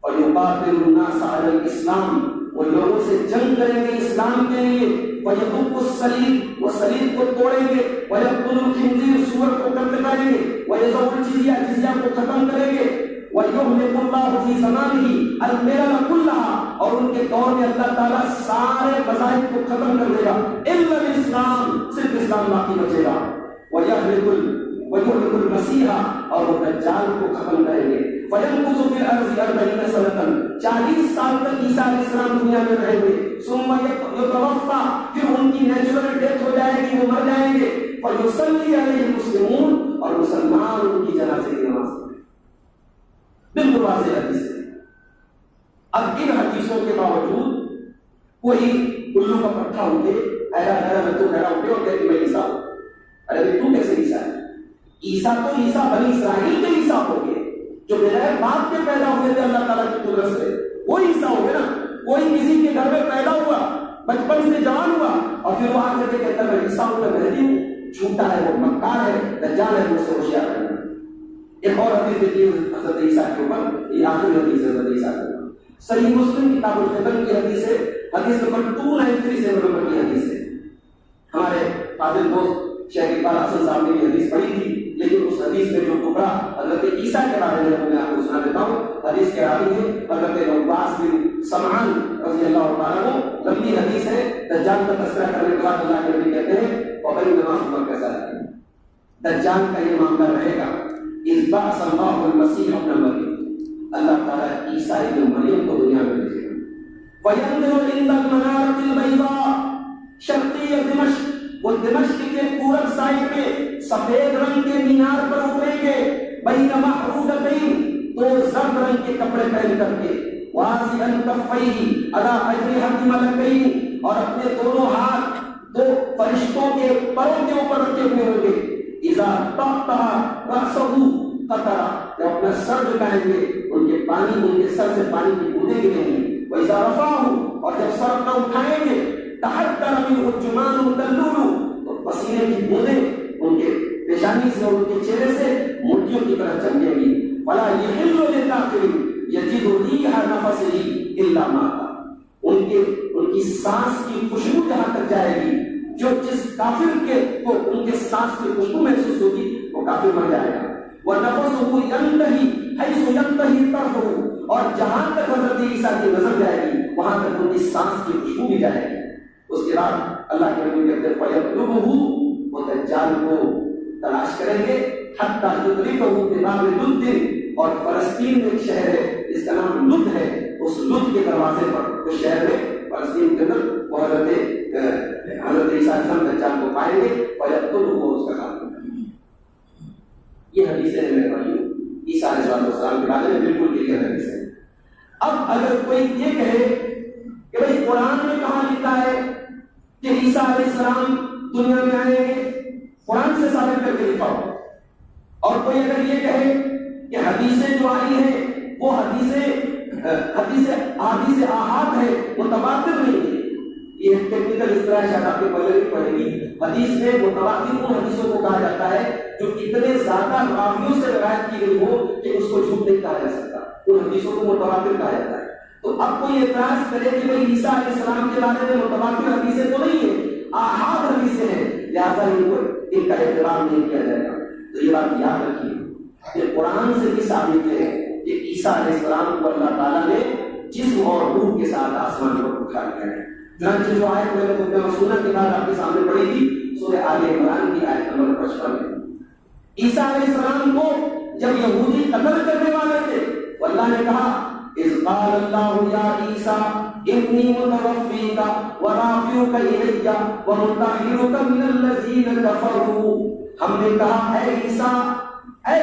وَيُقَاتِلُ النَّاسَ عَلَى الْإِسْلَامِ، وہ لوگوں سے جنگ کریں گے اسلام کے لیے، وَيَدُقُّ الصَّلِيبَ، وہ صلیب کو توڑیں گے، وَيَقْتُلُ الْخِنزِيرَ، سور کو قتل کریں گے، وَيَذَرُّ الْجِزْيَةَ، جزیہ کو ختم کریں گے، وَيُهْلِكُ اللَّهُ فِي زَمَانِهِ الْمِلَلَ كُلَّهَا، اور ان کے دور میں اللہ تعالیٰ سارے مذاہب کو ختم کر دے گا، إِلَّا الْإِسْلَامَ، صرف اسلام باقی بچے گا، وَيُهْلِكُ الْمَسِيحَ، اور وہ دجال کو ختم کریں گے، فَيَمْكُثُ فِي الْأَرْضِ 40 سَنَةً، 40 سال تک عیسیٰ علیہ السلام دنیا میں رہیں گے، ثُمَّ يُتَوَفَّى، پھر ان کی نیچرل ڈیتھ ہو جائے گی، وہ مر جائیں گے، فَيُصَلِّي عَلَيْهِ الْمُسْلِمُونَ، اور مسلمان ان کی جنازے کی نماز پڑھیں، بالکل واضح حدیث ہے۔ اب ان حدیثوں کے باوجود کوئی الو کا پٹھا اٹھے، ایرا بچوں کھڑا اٹھے اور کہتے میں عیسیٰ ہوں، ارے تو کیسے عیسیٰ ہے؟ عیسیٰ تو عیسیٰ بنی اسرائیل کے عیسیٰ ہو گئے جو بغیر باپ کے پیدا ہوئے تھے اللہ تعالیٰ کی قدرت سے، وہ عیسیٰ ہو گئے نا۔ کوئی کسی کے گھر میں پیدا ہوا، بچپن سے جوان ہوا اور پھر وہ آ کر کے کہتا ہے میں عیسیٰ ہوں، میں مہدی ہوں، جھوٹا ہے، وہ مکار ہے، دجال ہے، مجھ سے ہوشیار ہے۔ ایک اور حدیث دیکھیے حضرت عیسیٰ کے اوپر، یہ آخری حدیث ہے حضرت عیسیٰ کے اوپر، صحیح مسلم کتاب الفتن کی حدیث ہے، حدیث نمبر 293 نمبر کی حدیث ہے۔ ہمارے فاضل دوست شیخ اقبال حسن صاحب نے یہ حدیث پڑھی تھی، لیکن اس حدیث میں جو ٹکڑا حضرت عیسیٰ کے بارے میں آپ کو سنا دیتا ہوں۔ حدیث کے راوی ہیں حضرت نواس بن سمعان رضی اللہ تعالیٰ عنہ، لمبی حدیث ہے۔ دجال کا تذکرہ کرنے کے بعد اللہ کے نبی کہتے ہیں وَبَيْنَمَا هُوَ كَذَلِكَ، دجال کا یہ معاملہ رہے گا، اِذْ بَعَثَ اللَّهُ الْمَسِيحَ ابْنَ مَرْيَمَ، اللہ تعالیٰ عیسیٰ ابن مریم کو دنیا میں بھیجے گا، وَيَنزِلُ عِندَ الْمَنَارَةِ الْبَيْضَاءِ، شرقی دمشق، وہ دمشق کے پورب سائڈ میں سفید رنگ کے مینار پر اتریں گے، بین محرودتین، دو زرد رنگ کے کپڑے پہن کر کے، واضحاً کفیہ علی اجنحۃ ملکین، اور اپنے دونوں ہاتھ دو فرشتوں کے پروں کے اوپر رکھے ہوئے ہوں گے، اذا طأطأ رأسہ قطرہ، جب اپنا سر جھکائیں گے ان کے پانی، ان کے سر سے پانی کی بوندیں گریں گی، وإذا رفعہ، اور جب سر اپنا اٹھائیں گے، تحدر منہ الجمان تلول، تو پسینے کی بوندیں ان کے پیشانی سے اور ان کے چہرے سے موتیوں کی طرح چمکیں گی، ولا یحل للکافر یجد ریح نفسہ الا مات، ان کی سانس کی خوشبو جہاں تک جائے گی، جو جس کافر کے کو ان کے سانس کی خوشبو محسوس ہوگی وہ کافر مر جائے گا، ونفسہ ینتہی حیث ینتہی طرفہ، اور جہاں تک حضرت عیسیٰ کی نظر جائے گی وہاں تک ان کی سانس کی خوشبو بھی جائے گی۔ اس کے بعد اللہ کے نبی کہتے ہیں فَيَطْلُبُهُ، وہ دجال کو تلاش کریں گے، حَتَّى يُدْرِكَهُ بِبَابِ لُدٍّ، اور فلسطین میں ایک شہر ہے جس کا نام لد ہے، اس لد کے دروازے پر، اس شہر میں فلسطین کے اندر وہ حضرت عیسیٰ علیہ السلام دجال کو پائیں گے، فَيَقْتُلُهُ، اس کا خاتمہ کریں گے۔ یہ حدیثیں ہیں میرے بھائیوں عیسیٰ علیہ السلام کے بارے میں بالکل کلیئر حدیث ہے۔ اب اگر کوئی یہ کہے کہ بھئی قرآن میں کہاں لکھا ہے کہ عیسیٰ علیہ السلام دنیا میں آئیں گے، قرآن سے ثابت کر کے دکھاؤ، اور کوئی اگر یہ کہے کہ حدیثیں جو آئی ہیں وہ حدیث آحاد ہے، متواتر نہیں ہے، یہ ٹیکنیکل اصطلاح شاید آپ کے پہلے بھی پڑھیں گی، حدیث میں متواتر ان حدیثوں کو کہا جاتا ہے جو اتنے زیادہ راویوں سے روایت کی گئی ہو کہ اس کو جھوٹ نہیں کہا جا سکتا، ان حدیثوں کو متواتر کہا جاتا ہے۔ تو اب کوئی اعتراض کرے کہ بھئی عیسیٰ علیہ السلام کے بارے میں متواتر حدیثیں تو نہیں ہیں، آحاد حدیثیں ہیں، لہٰذا ان کا احترام نہیں کیا جائے گا۔ تو یہ بات یاد رکھیے کہ قرآن سے بھی ثابت ہے کہ عیسیٰ علیہ السلام کو اللہ تعالیٰ نے جسم اور روح کے ساتھ آسمان پر اٹھا لیا ہے۔ چنانچہ جو آیت میں نے خطبہ مسنونہ کے بعد آپ کے سامنے پڑھی تھی سورہ آل عمران کی آیت نمبر 55 میں، عیسیٰ علیہ السلام کو جب یہودی قتل کرنے والے تھے تو اللہ نے کہا اذ قال اللہ یا عیسیٰ انی متوفیک ورافعک الی ومطہرک من الذین کفروا. ہم نے کہا اے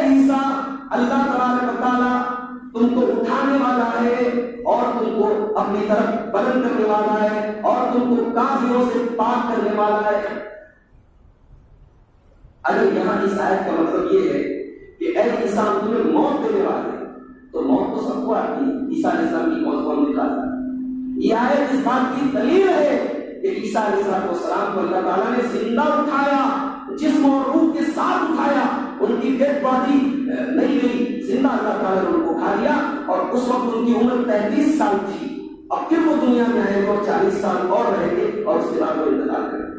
عیسیٰ اللہ تبارک و تعالیٰ تم کو اٹھانے والا ہے اور تم کو اپنی طرف بلند کرنے والا ہے اور تم کو کافروں سے پاک کرنے والا ہے. اگر یہاں اس آیت کا مطلب یہ ہے کہ اے عیسیٰ تمہیں موت دینے والے ہیں تو موت تو سب کو آتی ہے. عیسیٰ علیہ السلام کی موت کون نکالتا ہے؟ یہ آیت اس بات کی دلیل ہے کہ عیسیٰ علیہ السلام کو اللہ تعالیٰ نے زندہ اٹھایا، جسم اور روح کے ساتھ اٹھایا. ان کی ڈیڈ باڈی نہیں گئی، زندہ اللہ تعالیٰ نے ان کو اٹھا لیا اور اس وقت ان کی عمر 33 سال تھی. اب پھر وہ دنیا میں آئے گے اور 40 سال اور رہیں گے اور اس کے بعد وہ انتقال کریں گے.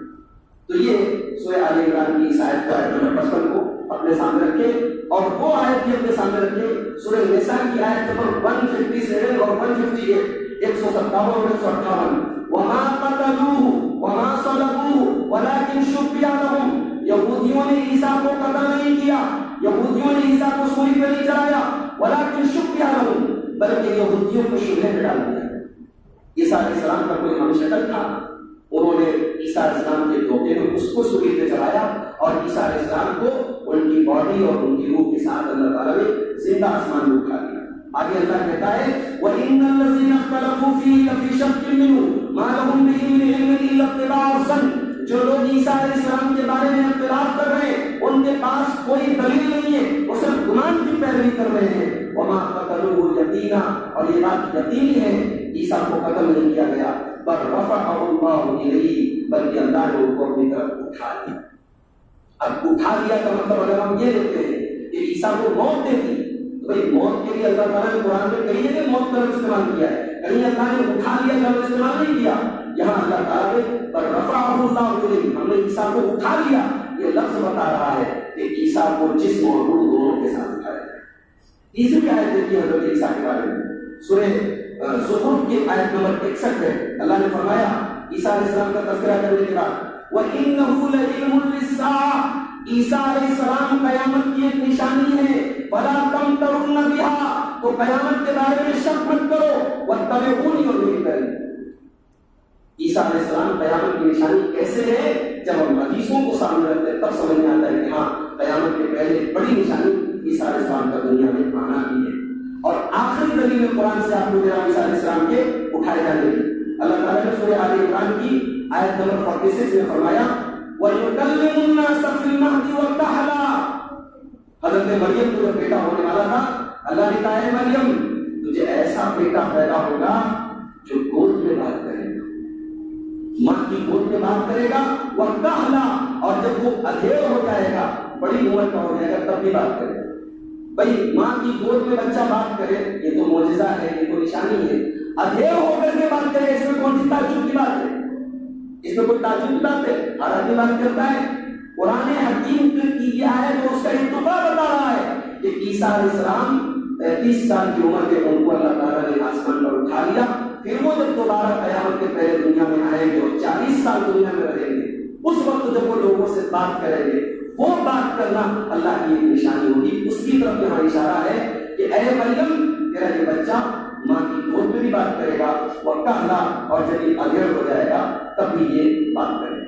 تو یہ سورہ آل عمران کی اس آیت کا آیت نمبر 55 کو اپنے سامنے رکھیں اور وہ آیت بھی اپنے سامنے رکھیں سورہ نساء کی آیت نمبر 157 اور 158 157 اور 158. وما قتلوه وما صلبوه ولكن شبه لهم. یہودیوں نے عیسیٰ کو قتل نہیں کیا، یہودیوں نے عیسیٰ کو سولی پہ نہیں چڑھایا، ولكن شبه لهم، بلکہ یہودیوں کو شبہ میں ڈال دیا. عیسیٰ علیہ السلام کا کوئی ہم شکل تھا، انہوں نے عیسیٰ علیہ السلام کے دھوکے میں اس کو سولی پہ چڑھایا اور عیسیٰ علیہ السلام کو ان کی باڈی اور ان کی روح کے ساتھ اللہ تعالیٰ نے زندہ آسمان میں اٹھا دیا. آگے اللہ کہتا ہے وَإِنَّ الَّذِينَ اخْتَلَفُوا فِيهِ لَفِي شَكٍّ مِّنْهُ مَا لَهُم بِهِ مِنْ عِلْمٍ إِلَّا اتِّبَاعُ الظَّنِّ. جو لوگ عیسیٰ علیہ السلام کے بارے میں اختلاف کر رہے ہیں ان کے پاس کوئی دلیل نہیں ہے، وہ صرف گمان کی پیروی کر رہے ہیں. وَمَا قَتَلُوهُ يَقِينًا، اور یہ بات یقینی ہے عیسیٰ کو قتل نہیں کیا گیا، بل رفعہ اللہ الیہ، بلکہ اللہ نے ان کو اپنی طرف اٹھا لیا. اب اٹھا لیا کا مطلب اگر ہم یہ لیتے ہیں کہ عیسیٰ کو موت دے دی تو بھائی موت کے لیے اللہ تعالیٰ نے قرآن میں کہیں کہ موت کا لفظ استعمال کیا ہے، کہیں اللہ نے اٹھا لیا کا لفظ استعمال نہیں کیا. یہاں اللہ تعالیٰ نے بل رفعہ اللہ الیہ، ہم نے عیسیٰ کو اٹھا لیا، یہ لفظ بتا رہا ہے کہ عیسیٰ کو جسم اور روح دونوں کے ساتھ اٹھایا گیا. تیسری آیت دیکھیے حضرت عیسیٰ کے بارے میں سورہ زخرف کی آیت نمبر 61 ہے. اللہ نے فرمایا عیسیٰ علیہ السلام کا تذکرہ کرنے کے بعد وَإِنَّهُ لَعِلْمٌ لِّلسَّاعَةِ، عیسیٰ علیہ السلام قیامت کی ایک نشانی ہے. فَلَا تَمْتَرُنَّ بِهَا، تو قیامت کے بارے میں شک مت کرو. وَاتَّبِعُونِي، اور میری پیروی. عیسیٰ علیہ السلام قیامت کی نشانی کیسے ہے؟ جب ہم حدیثوں کو سامنے رکھتے ہیں تب سمجھ میں آتا ہے کہ ہاں قیامت کے پہلے بڑی نشانی عیسیٰ علیہ السلام کا دنیا میں آنا بھی ہے. اور آخری دلیل قرآن سے آپ کو میرا عیسیٰ علیہ السلام کے اٹھائے جانے کی اللہ تعالیٰ نے سورہ آل عمران کی آیت نمبر 46 میں فرمایا وَيُكَلِّمُ النَّاسَ فِي الْمَهْدِ وَكَهْلًا. حضرت مریم کو جب بیٹا ہونے والا تھا اللہ نے کہا ہے مریم تجھے ایسا بیٹا پیدا ہوگا جو گود میں بات کرے گا، ماں کی گود میں بات کرے گا. وَكَهْلًا، اور جب وہ ادھیڑ ہو جائے گا، بڑی عمر کا ہو جائے گا تب بھی بات کرے گا. بھائی ماں کی گود میں بچہ بات کرے یہ تو معجزہ ہے، یہ تو نشانی ہے. ادھیڑ ہو کر کے بات کرے اس میں کون سی تعجب کی بات ہے؟ اس میں کوئی تعجب کی بات ہے؟ ہر آدمی بات کرتا ہے. قرآن حکیم کی یہ آیت جو اس کا ارتقا بتا رہا ہے کہ عیسیٰ علیہ السلام 33 سال کی عمر میں ان کو اللہ تعالیٰ نے آسمان پر اٹھا لیا. پھر وہ جب دوبارہ قیامت کے پہلے دنیا میں آئیں گے اور 40 سال دنیا میں رہیں گے، اس وقت جب وہ لوگوں سے بات کریں گے وہ بات کرنا اللہ کی ایک نشانی ہوگی. اس کی طرف یہاں اشارہ ہے کہ اے مریم تیرا یہ بچہ ماں کی گود میں بھی بات کرے گا. وَكَهْلًا، اور جب یہ ادھیڑ ہو جائے گا تب بھی یہ بات کرے گا.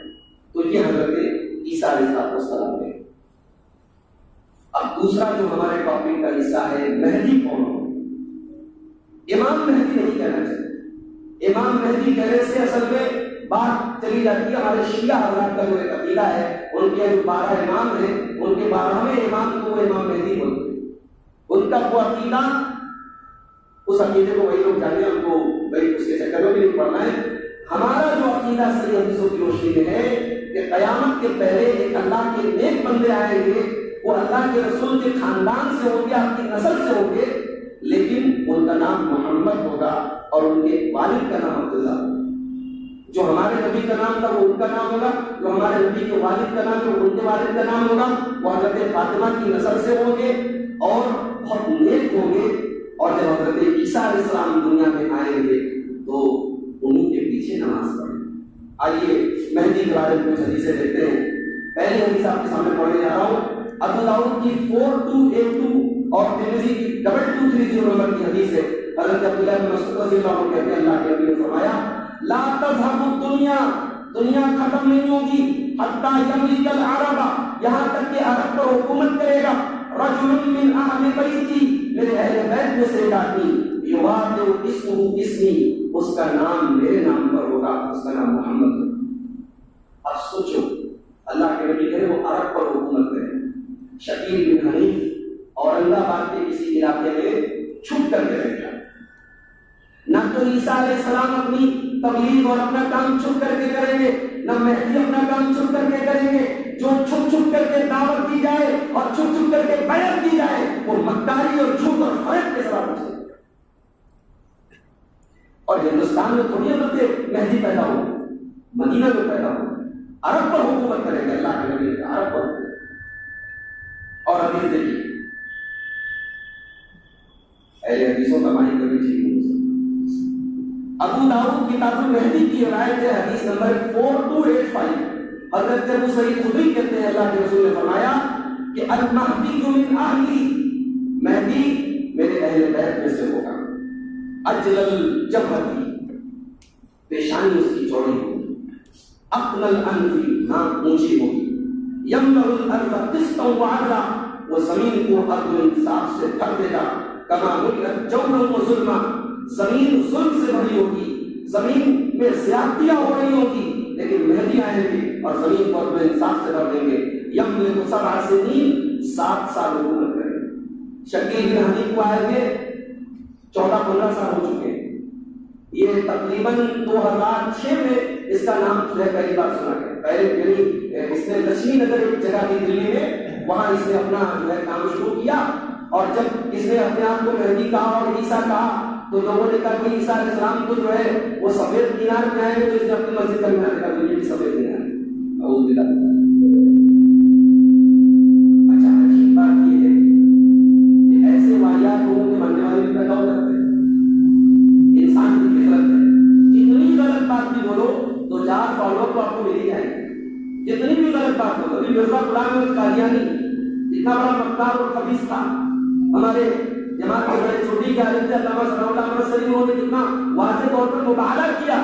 تو یہ حضرت عیسیٰ علیہ السلام ہے. اب دوسرا جو ہمارے ٹاپک کا حصہ ہے مہدی کون ہو. امام مہدی نہیں کہنا چاہیے. امام مہدی کہنے سے اصل میں بات چلی جاتی ہے ہمارے شیعہ حضرات کا جو ایک عقیدہ ہے، ان کے 12 امام ہیں، ان کے 12ویں امام کو وہ امام مہدی بولتے ہیں. ان کا وہ عقیدہ، اس عقیدے کو وہی لوگ جانے ان کو بھائی اس کے چکر میں بھی نہیں پڑھنا ہے. ہمارا جو عقیدہ صحیح حدیثوں کی روشنی میں ہے کہ قیامت کے پہلے ایک اللہ کے نیک بندے آئیں گے، وہ اللہ کے رسول کے خاندان سے ہوں گے، آپ کی نسل سے ہوں گے، لیکن ان کا نام محمد ہوگا اور ان کے والد کا نام عبداللہ ہوگا. جو ہمارے نبی کا نام تھا وہ ان کا نام ہوگا، جو ہمارے نبی کے والد کا نام ہے ان کے والد کا نام ہوگا. وہ حضرت فاطمہ کی نسل سے ہوں گے اور بہت نیک ہوں گے. اور جب حضرت عیسیٰ علیہ السلام دنیا میں آئیں گے تو انہیں کے پیچھے نماز پڑھیں. آئیے مہدی کے بارے میں کچھ حدیثیں دیکھتے ہیں. پہلی حدیث آپ کے سامنے پڑھنے جا رہا ہوں. ابو داؤد کی 4282 اور ترمذی کی 2230 نمبر کی حدیث ہے. حضرت عبداللہ بن مسعود رضی اللہ عنہ کہتے ہیں اللہ کے نبی نے فرمایا لا تذهب الدنیا، دنیا ختم نہیں ہوگی حتی یملک العرب، یہاں تک کہ عرب پر حکومت کرے گا رجل من اہل بیتی، میرے اہل بیت میں سے ایک آدمی یوادع اسمہ اسمی، اس کا نام میرے نام پر ہوگا، اس کا نام محمد ہے۔ اب سوچو اللہ کے نبی کہے وہ عرب پر حکومت کرے، شکیل بن حنیف اورنگ آباد کے کسی علاقے میں چھپ کر کے بیٹھا، نہ تو عیسیٰ علیہ السلام اپنی تبلیغ اور اپنا کام چھپ کر کے کریں گے، نہ مہدی اپنا کام چھپ کر کے کریں گے، جو چھپ چھپ کر کے دعوت دی جائے اور چھپ چھپ کر کے بیعت کی جائے وہ مکاری اور جھوٹ اور فریب کے ساتھ ہوتی ہے۔ اور ہندوستان میں تھوڑی حضرت مہدی پیدا ہو، مدینہ میں پیدا ہو، عرب پر حکومت کریں گے اللہ کے نبی عرب پر۔ اور حدیث دیکھیے اہل حدیثوں کا معنی کبھی ٹھیک نہیں ہو سکتا۔ ابو داؤد کتاب المہدی کی روایت ہے حدیث نمبر 4285، حضرت ابو سعید خدری کہتے ہیں اللہ کے رسول نے فرمایا کہ المہدی من اہلی، مہدی میرے اہل بیت میں سے ہوگا، اجلل جبہتی، پیشانی اس کی چوڑی ہوگی، اقنل انفی، ناک اونچی ہوگی، یملأ الارض قسطا وعدلا، وہ زمین کو عدل و انصاف سے بھر دے گا، کما ملئت جورا و ظلما، زمین ظلم سے بھری ہوگی، زمین میں زیادتیاں ہو رہی ہوگی، لیکن مہدی آئیں گے اور زمین کو عدل و انصاف سے بھر دیں گے، یملک 7 سنین، 7 سال حکومت کریں گے۔ شکیل بن حنیف کو آئے گے 14-15 سال ہو چکے ہیں، یہ تقریباً 2006 میں اس کا نام جو ہے پہلی بار سنا گیا۔ پہلے اس نے لکشمی نگر ایک جگہ تھی دلی میں، وہاں اس نے اپنا جو ہے کام شروع کیا، اور جب اس نے اپنے آپ کو مہدی کہا اور عیسیٰ کہا تو لوگوں نے کہا کہ عیسیٰ علیہ السلام کو جو ہے وہ سفید دینار میں آئے، تو اس نے اپنی مسجد کا مینار کہا کہ یہ بھی سفید دینار ہے۔ اعوذ باللہ۔ اچھا عجیب بات یہ ہے کہ ایسے واقعات لوگوں کے ماننے والے بھی پیدا ہو جاتے ہیں، انسان کی فطرت ہے، جتنی غلط بات بھی بولو تو 4 فالوور تو آپ کو مل ہی جائیں گے، جتنی بھی غلط بات بولو۔ ابھی مرزا غلام احمد قادیانی اتنا بڑا مکار اور خبیث تھا، ہمارے جماعت کے بڑے چھوٹی کے عالم تھے علامہ ثناء اللہ احمد سری، انہوں نے کتنا واضح طور پر مبالغہ کیا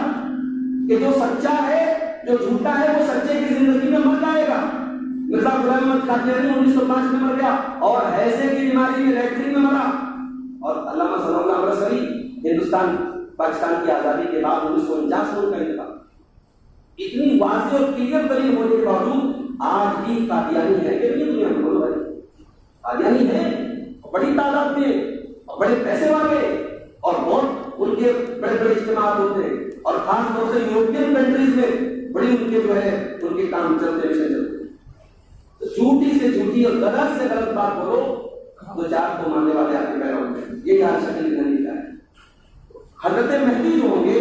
کہ جو سچا ہے جو جھوٹا ہے وہ سچے کی زندگی میں مر جائے گا۔ مرزا غلام احمد قادیانی 1905 میں مر گیا اور ہیضے کی بیماری میں لیٹرین میں مرا، اور علامہ ثناء اللہ احمد سری ہندوستان پاکستان کی آزادی کے بعد 1949 میں ان کا انتقال۔ اتنی واضح اور کلیئر دلیل ہونے کے باوجود آج بھی قادیانی ہے کہ نہیں دنیا میں؟ بولو بھائی، قادیانی ہے، بڑی تعداد میں، بڑے پیسے والے، اور بہت ان کے بڑے بڑے اجتماعات ہوتے ہیں، اور خاص طور سے یورپین کنٹریز میں بڑی ان کے جو ہے ان کے کام چلتے ہیں چلتے ہیں۔ تو جھوٹی سے جھوٹی اور غلط سے غلط بات بولو تو 4 کو ماننے والے آپ کے پیدا ہوتے ہیں، یہ یاد شکل نہیں کا ہے۔ حضرت مہدی جو ہوں گے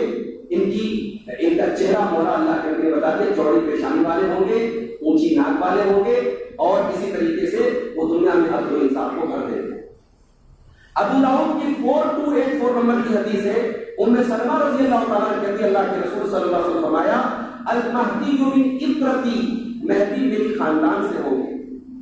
ان کا چہرہ مولا اللہ کے لیے بتاتے ہیں، چوڑی پیشانی والے ہوں گے، اونچی ناک والے ہوں گے، اور اسی طریقے سے وہ دنیا میں عدل و انصاف کو بھر دیں گے۔ ابو داؤد کی 4284 نمبر کی حدیث ہے، ام سلمہ رضی اللہ تعالیٰ عنہ کہتی ہے اللہ کے رسول صلی اللہ علیہ وسلم فرمایا المہدی من اطرتی، مہدی میری خاندان سے ہوں گے،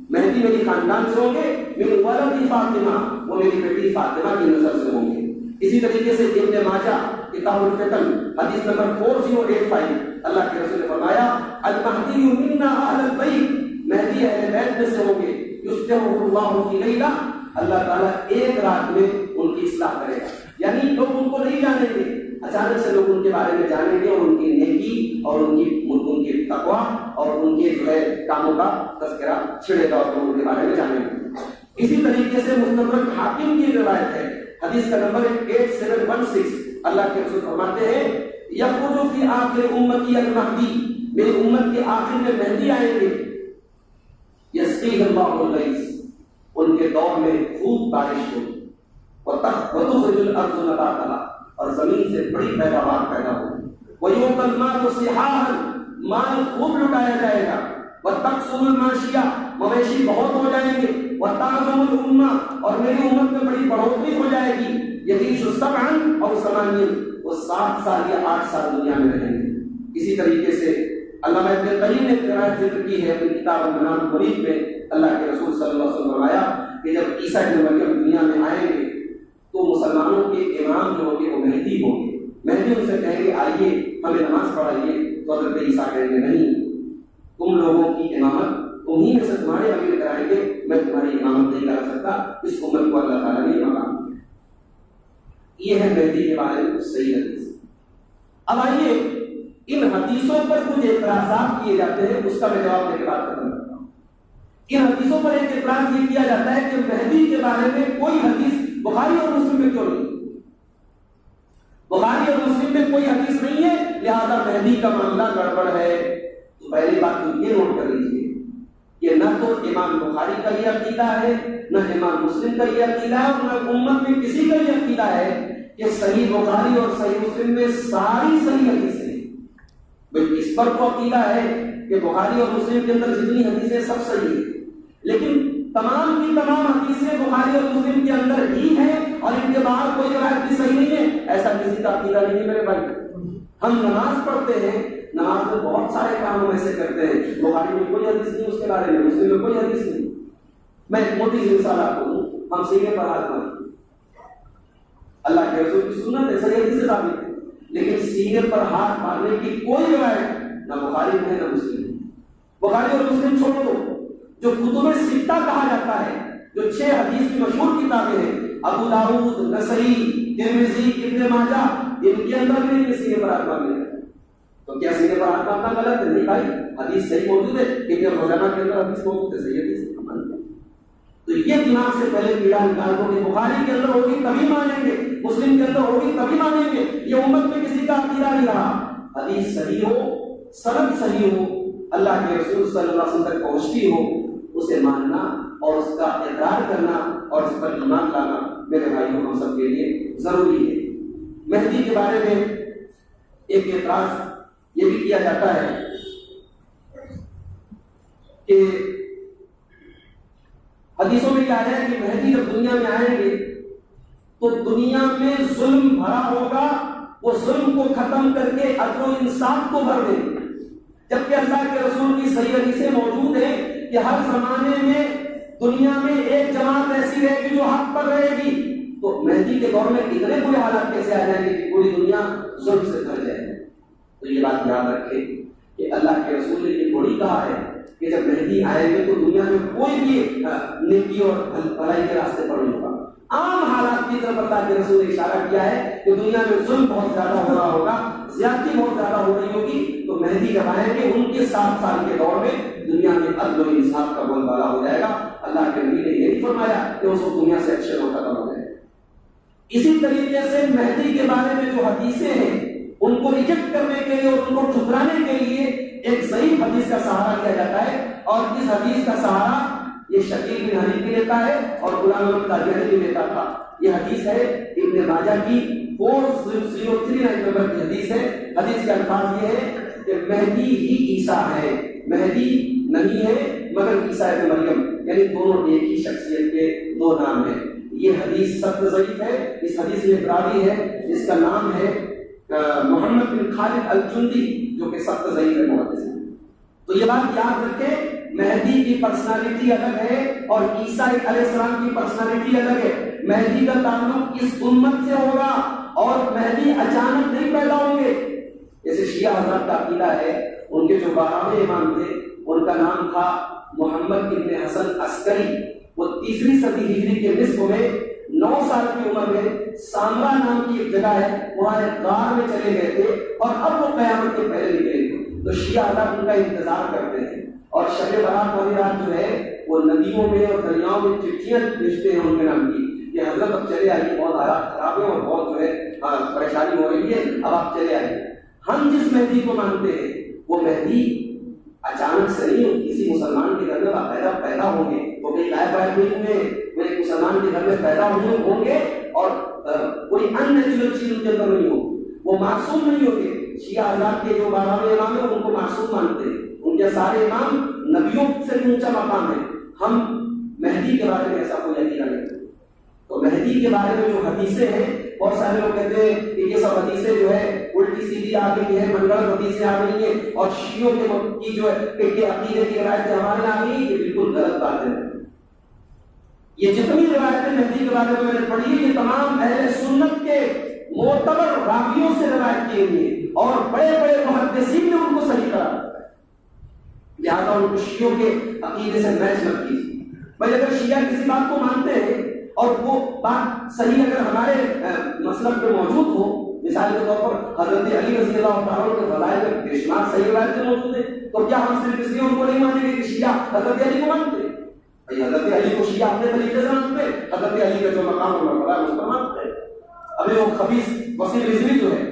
مہدی میری خاندان سے ہوں گے، من ولد فاطمہ، وہ میری بیٹی فاطمہ کی نسل سے ہوں گے۔ اسی طریقے سے ابن ماجہ کتاب الفتن حدیث نمبر 4085 اللہ کے رسول نے فرمایا المہدی منا اہل البیت، مہدی اہل بیت میں سے ہوں گے، یصلح اللہ فی لیلہ، اللہ تعالیٰ ایک رات میں ان کی اصلاح کرے گا، یعنی لوگ ان کو نہیں جانیں گے، اچانک سے لوگ ان کے بارے میں جانیں گے، اور ان کی نیکی اور ان کی تقویٰ اور ان کے جو ہے کاموں کا تذکرہ چھڑے گا، اور ان کے بارے میں جانیں گے۔ اسی طریقے سے مستدرک حاکم کی روایت ہے حدیث کا نمبر 8716 اللہ کے رسول فرماتے ہیں یخرج فی آخر امتی المہدی، میری امت کے آخر میں مہدی آئیں گے، یسقیہ اللہ الغیث، ان کے دور میں خوب بارش ہوگی، وتخرج الارض نباتها، اور زمین سے بڑی پیداوار پیدا ہوگی، ویؤتی المال صحاحا، مال خوب لٹایا جائے گا، وتکثر الماشیہ، مویشی بہت ہو جائیں گے، وتعظم الامہ، اور میری امت میں بڑی بڑھوتری ہو جائے گی، یعیش 7 اور 80، وہ 7 سال یا 8 سال دنیا میں رہیں گے۔ اسی طریقے سے علامہ ابن قیم نے روایت ذکر کی ہے اپنی کتاب المنار الغریب میں، اللہ کے رسول صلی اللہ علیہ وسلم فرمایا کہ جب عیسیٰ ابن مریم دنیا میں آئیں گے تو مسلمانوں کے امام جو ہوں گے وہ مہدی ہوں گے. مہدی ان سے کہیں گے آئیے ہمیں نماز پڑھائیے. تو حضرت عیسیٰ کہیں گے نہیں, تم لوگوں کی امامت تمہیں میں سے تمہارے امیر کرائیں گے, میں تمہاری امامت نہیں کرا سکتا. اس امت کو اللہ تعالیٰ نے مقام دیا. یہ ہے مہدی کے بارے میں کچھ صحیح حدیث. اب آئیے ان حدیثوں پر کچھ اعتراضات کیے جاتے ہیں, اس کا میں جواب دے کے بات ختم کرتا ہوں. ان حدیثوں پر ایک اعتراض یہ کیا جاتا ہے کہ مہدی کے بارے میں کوئی حدیث بخاری اور مسلم میں کیوں نہیں؟ بخاری اور مسلم میں کوئی حدیث نہیں ہے, لہذا مہدی کا معاملہ گڑبڑ ہے. تو پہلی بات تو یہ نوٹ کر لیجیے کہ نہ تو امام بخاری کا یہ عقیدہ ہے, نہ امام مسلم کا یہ عقیدہ ہے, اور نہ امت میں کسی کا یہ عقیدہ ہے کہ صحیح بخاری اور صحیح مسلم میں ساری صحیح حدیثیں. بلکہ اس پر تو عقیدہ ہے کہ بخاری اور مسلم کے اندر جتنی حدیثیں سب صحیح ہیں, لیکن تمام کی تمام حدیثیں بخاری اور مسلم کے اندر ہی ہیں اور ان کے باہر کوئی روایت بھی صحیح نہیں ہے. ایسا کسی کا عقیدہ نہیں ہے میرے بھائی. ہم نماز پڑھتے ہیں, نماز میں بہت سارے کام ہم ایسے کرتے ہیں, بخاری میں کوئی حدیث نہیں اس کے بارے میں, مسلم میں کوئی حدیث نہیں. میں ایک موٹی سی مثال آپ کو دوں, ہم سینے پر ہاتھ ماریں, اللہ کے رسول کی سنت ہے, صحیح حدیث سے ثابت ہے, لیکن سینے پر ہاتھ مارنے کی کوئی روایت نہ بخاری میں ہے نہ مسلم میں. بخاری اور مسلم چھوڑ دو, جو کتب ستہ کہا جاتا ہے, جو 6 حدیث کی مشہور کتابیں ہیں, ابو داؤد, نسائی, ترمذی, ابن ماجہ, ان کے اندر بھی سینے پر ہاتھ مارنے ہے. تو کیا سینے پر ہاتھ مارنا غلط ہے؟ نہیں بھائی, حدیث صحیح موجود ہے. ابن خزیمہ کے اندر حدیث موجود ہے, صحیح حدیث ہے. تو یہ دماغ سے پہلے کیڑا نکال دو کہ بخاری کے اندر ہوگی تبھی مانیں گے, مسلم کے اندر ہوگی تبھی مانیں گے. یہ امت میں کسی کا عقیدہ نہیں رہا. حدیث صحیح ہو, سند صحیح ہو, اللہ کے رسول صلی اللہ علیہ وسلم تک پہنچتی ہو, اسے ماننا اور اس کا اقرار کرنا اور اس پر ایمان لانا میرے بھائیوں ہم سب کے لیے ضروری ہے. مہدی کے بارے میں ایک اعتراض یہ بھی کیا جاتا ہے کہ حدیثوں میں کیا ہے کہ مہدی جب دنیا میں آئیں گے تو دنیا میں ظلم بھرا ہوگا, وہ ظلم کو ختم کر کے عدل و انصاف کو بھر دیں گے. جبکہ اللہ کے رسول کی صحیح حدیثیں موجود ہیں کہ ہر زمانے میں دنیا میں ایک جماعت ایسی رہے گی جو حق پر رہے گی. تو مہدی کے دور میں اتنے برے حالات کیسے آ جائیں گے کہ پوری دنیا ظلم سے بھر جائے گی. تو یہ بات یاد رکھیں کہ اللہ کے رسول نے یہ تھوڑی کہا ہے کہ جب مہدی آئے گے تو دنیا میں کوئی بھی نیکی اور بھلائی کے راستے پر نہیں ہوگا. عام حالات کی طرف اللہ کے رسول نے اشارہ کیا ہے کہ دنیا میں ظلم بہت زیادہ ہو رہا ہوگا, زیادتی بہت زیادہ ہو رہی ہوگی. تو مہدی جب آئیں گے ان کے 7 سال کے دور میں دنیا میں عدل و انصاف کا بول بالا ہو جائے گا. اللہ کے نبی نے یہ نہیں فرمایا کہ اس وقت دنیا سے اچھے لوگ ختم ہو جائے. اسی طریقے سے مہدی کے بارے میں جو حدیثیں ہیں ان کو ریجیکٹ کرنے کے لیے اور ان کو ٹھکرانے کے لیے ایک ضعیف حدیث کا سہارا لیا جاتا ہے, اور اس حدیث کا سہارا یہ شکیل بن حنیف بھی لیتا ہے اور غلام احمد قادیانی بھی لیتا تھا. یہ حدیث ہے ابن ماجہ کی 4039 نمبر کی حدیث ہے. حدیث کے الفاظ یہ ہے کہ مہدی ہی عیسیٰ ہے, مہدی نہیں ہے مگر عیسیٰ ابن مریم, یعنی دونوں ایک ہی شخصیت کے 2 نام ہیں. یہ حدیث سخت ضعیف ہے. اس حدیث میں ایک راوی ہے جس کا نام ہے محمد بن خالد الجندی, جو کہ سخت ضعیف ہے محدث. تو یہ بات یاد رکھیں, مہدی کی پرسنالٹی الگ ہے اور عیسیٰ علیہ السلام کی پرسنالٹی الگ ہے. مہدی کا تعلق اس امت سے ہوگا اور مہدی اچانک نہیں پیدا ہوں گے. جیسے شیعہ حضرات کا عقیدہ ہے, ان کے جو 12ویں امام تھے ان کا نام تھا محمد ابن حسن عسکری. وہ 3 صدی ہجری کے نصف میں 9 سال کی عمر میں سامرا نام کی ایک جگہ ہے, وہاں ایک غار میں چلے گئے تھے اور اب وہ قیامت کے پہلے نکلے تھے. تو شیعہ حضرات ان کا انتظار کرتے ہیں اور شب برات والی رات جو ہے وہ ندیوں میں اور دریاؤں میں چٹھیاں بھیجتے ہیں ان کے نام کی کہ حضرت اب چلے آئیے, بہت حالات خراب ہیں اور بہت جو ہے پریشانی ہو رہی ہے, اب آپ چلے آئیے. ہم جس مہدی کو مانتے ہیں وہ مہدی اچانک سے نہیں, کسی مسلمان کے گھر میں باقاعدہ پیدا ہوں گے. وہ کہیں لائے پائے ہوئے ہوں گے, وہ ایک مسلمان کے گھر میں پیدا ہوئے ہوں گے اور کوئی ان نیچرل چیز ان کے اندر نہیں ہوگی. وہ معصوم نہیں ہوگے. شیعہ حضرات کے جو 12ویں امام ہیں ان کو معصوم مانتے ہیں, ان کے سارے امام نبیوں سے بھی اونچا مقام ہے. ہم مہدی کے بارے میں ایسا کوئی عقیدہ نہیں. تو مہدی کے بارے میں جو حدیثیں ہیں, بہت سارے لوگ کہتے ہیں کہ یہ سب حدیثیں جو ہے الٹی سیدھی آ گئی ہیں, من گڑھ حدیثیں آ گئی ہیں اور شیعوں کی جو ہے کہ عقیدے کی روایتیں ہمارے یہاں آ گئی. یہ بالکل غلط بات ہے. یہ جتنی روایتیں مہدی کے بارے میں میں نے پڑھی یہ تمام اہل سنت کے معتبر راویوں سے روایت کی ہوئی ہے اور بڑے بڑے محدثین نے ان کو صحیح قرار دیا ہے۔ لہٰذا ان کو شیعوں کے عقیدے سے میچ مت کیجیے۔ بھائی اگر شیعہ کسی بات کو مانتے ہیں اور وہ بات صحیح اگر ہمارے مسلک پہ موجود ہو، مثال کے طور پر حضرت علی رضی اللہ تعالیٰ کے فضائل میں بے شمار صحیح روایتیں موجود ہیں، تو کیا ہم صرف اس لیے ان کو نہیں مانیں گے کہ شیعہ حضرت علی کو مانتے ہیں؟ بھائی حضرت علی کو شیعہ اپنے طریقے سے مانتے ہیں، حضرت علی کا جو مقام اور مرتبہ ہے اس پر مانتے ہیں۔ ابھی وہ خبیث وسیم رضوی جو ہے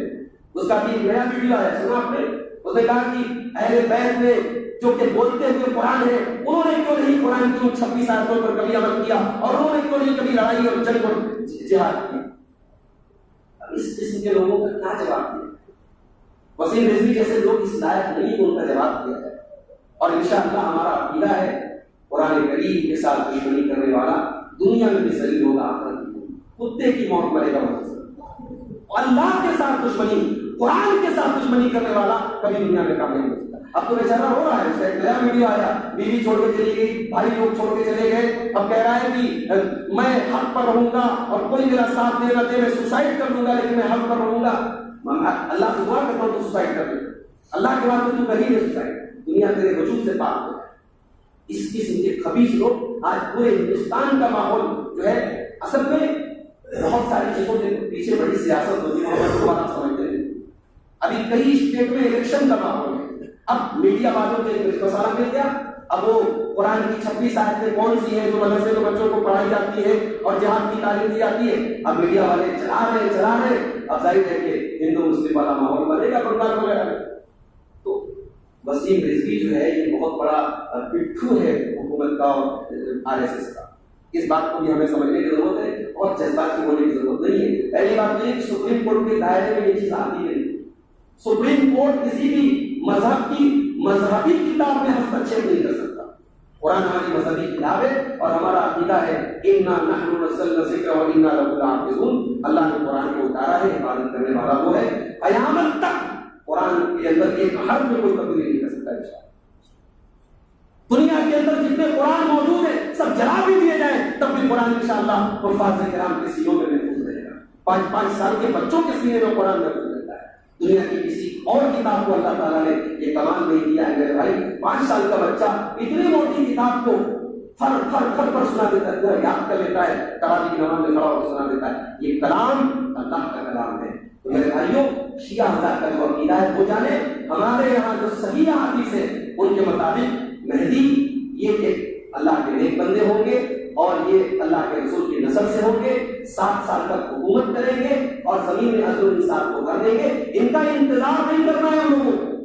اس کا بھی نیا ویڈیو آیا، سنا آپ نے؟ اس نے کہا کہ اہل بیت میں جو کہ بولتے ہوئے قرآن ہے انہوں نے کیوں نہیں قرآن کی 26 آیتوں پر کبھی عمل کیا اور انہوں نے کیوں نہیں کبھی لڑائی اور جنگ اور جہاد کی؟ اب اس قسم کے لوگوں کا کیا جواب دیا؟ وسیم رضوی جیسے لوگ اس لائق نہیں کہ ان کا جواب دیا جائے۔ اور انشاءاللہ ہمارا عقیدہ ہے قرآن کریم کے ساتھ دشمنی کرنے والا دنیا میں بھی ذلیل ہوگا، آخرت میں کتے کی موت مرے گا۔ اللہ کے ساتھ دشمنی، قرآن کے ساتھ دشمنی کرنے والا کبھی دنیا میں کام نہیں ہو سکتا۔ اب تو بیچارہ ہو رہا ہے، اس کا ایک نیا ویڈیو آیا، بیوی چھوڑ کے چلی گئی، بھائی لوگ چھوڑ کے چلے گئے، اب کہہ رہا ہے کہ میں حق پر رہوں گا اور کوئی میرا ساتھ دے نہ دے میں سوسائڈ کر لوں گا لیکن میں حق پر رہوں گا۔ اللہ سے دعا کرتا ہوں تو سوسائڈ کر لے، اللہ کے بعد تو کر ہی نہیں سوسائڈ، دنیا تیرے وجود سے پاک ہو۔ اس قسم کے خبیث لوگ آج پورے ہندوستان کا ماحول جو ہے، اصل میں بہت ساری چیزوں کے پیچھے بڑی سیاست ہوتی ہے اور آپ سمجھتے ہیں۔ ابھی کئی اسٹیٹ میں الیکشن کا ماحول ہے، اب میڈیا والوں کے مسئلہ مل گیا، اب وہ قرآن کی 26 آیتیں کون سی ہیں جو مدرسے میں بچوں کو پڑھائی جاتی ہے اور جہاد کی تعلیم دی جاتی ہے، اب میڈیا والے چلا رہے، اب ظاہر ہے کہ ہندو مسلم والا ماحول بنے گا پروگرام وغیرہ میں۔ تو وسیم رضوی جو ہے یہ بہت بڑا پٹھو ہے حکومت کا اور RSS کا، اس بات کو بھی ہمیں سمجھنے کی ضرورت ہے اور جذبات کی ہونے کی ضرورت نہیں ہے۔ پہلی بات یہ کہ سپریم کورٹ کے دائرے میں یہ چیز آتی نہیں، سپریم کورٹ کسی بھی مذہب کی مذہبی کتاب میں ہستکشیپ نہیں کر سکتا۔ قرآن ہماری مذہبی کتاب ہے اور ہمارا عقیدہ ہے انا نحن نزلنا الذکر وانا لہ لحافظون، اللہ نے قرآن کو اتارا ہے، حفاظت کرنے والا وہ ہے، قیامت تک قرآن کے اندر ایک حرف میں کوئی تبدیلی نہیں کر سکتا ہے۔ دنیا کے اندر جتنے قرآن موجود ہیں سب جلا بھی دیے جائیں تب بھی قرآن انشاءاللہ حفاظ کرام کے سینوں میں محفوظ رہے گا۔ 5 سال کے بچوں کے سینے میں قرآن محفوظ رہتا ہے۔ دنیا کی کسی اور کتاب کو اللہ تعالیٰ نے یہ کمال نہیں دیا ہے میرے بھائی، 5 سال کا بچہ اتنی موٹی کتاب کو پھر پر سنا دیتا ہے، پورا یاد کر لیتا ہے، تراویح کی نماز میں کھڑا ہو کے سنا دیتا ہے۔ یہ کلام اللہ کا کلام ہے۔ تو میرے بھائیوں، شیعہ حضرات کا جو عقیدہ ہے وہ جانے، ہمارے یہاں جو صحیح حدیث ہے ان کے مطابق مہدی یہ کہ اللہ کے نیک بندے ہوں گے اور یہ اللہ کے رسول کی نسل سے ہوں گے، 7 سال تک حکومت کریں گے اور زمین میں عدل و انصاف کو کر دیں گے۔ ان کا انتظار نہیں کرنا ہے ہم لوگوں کو۔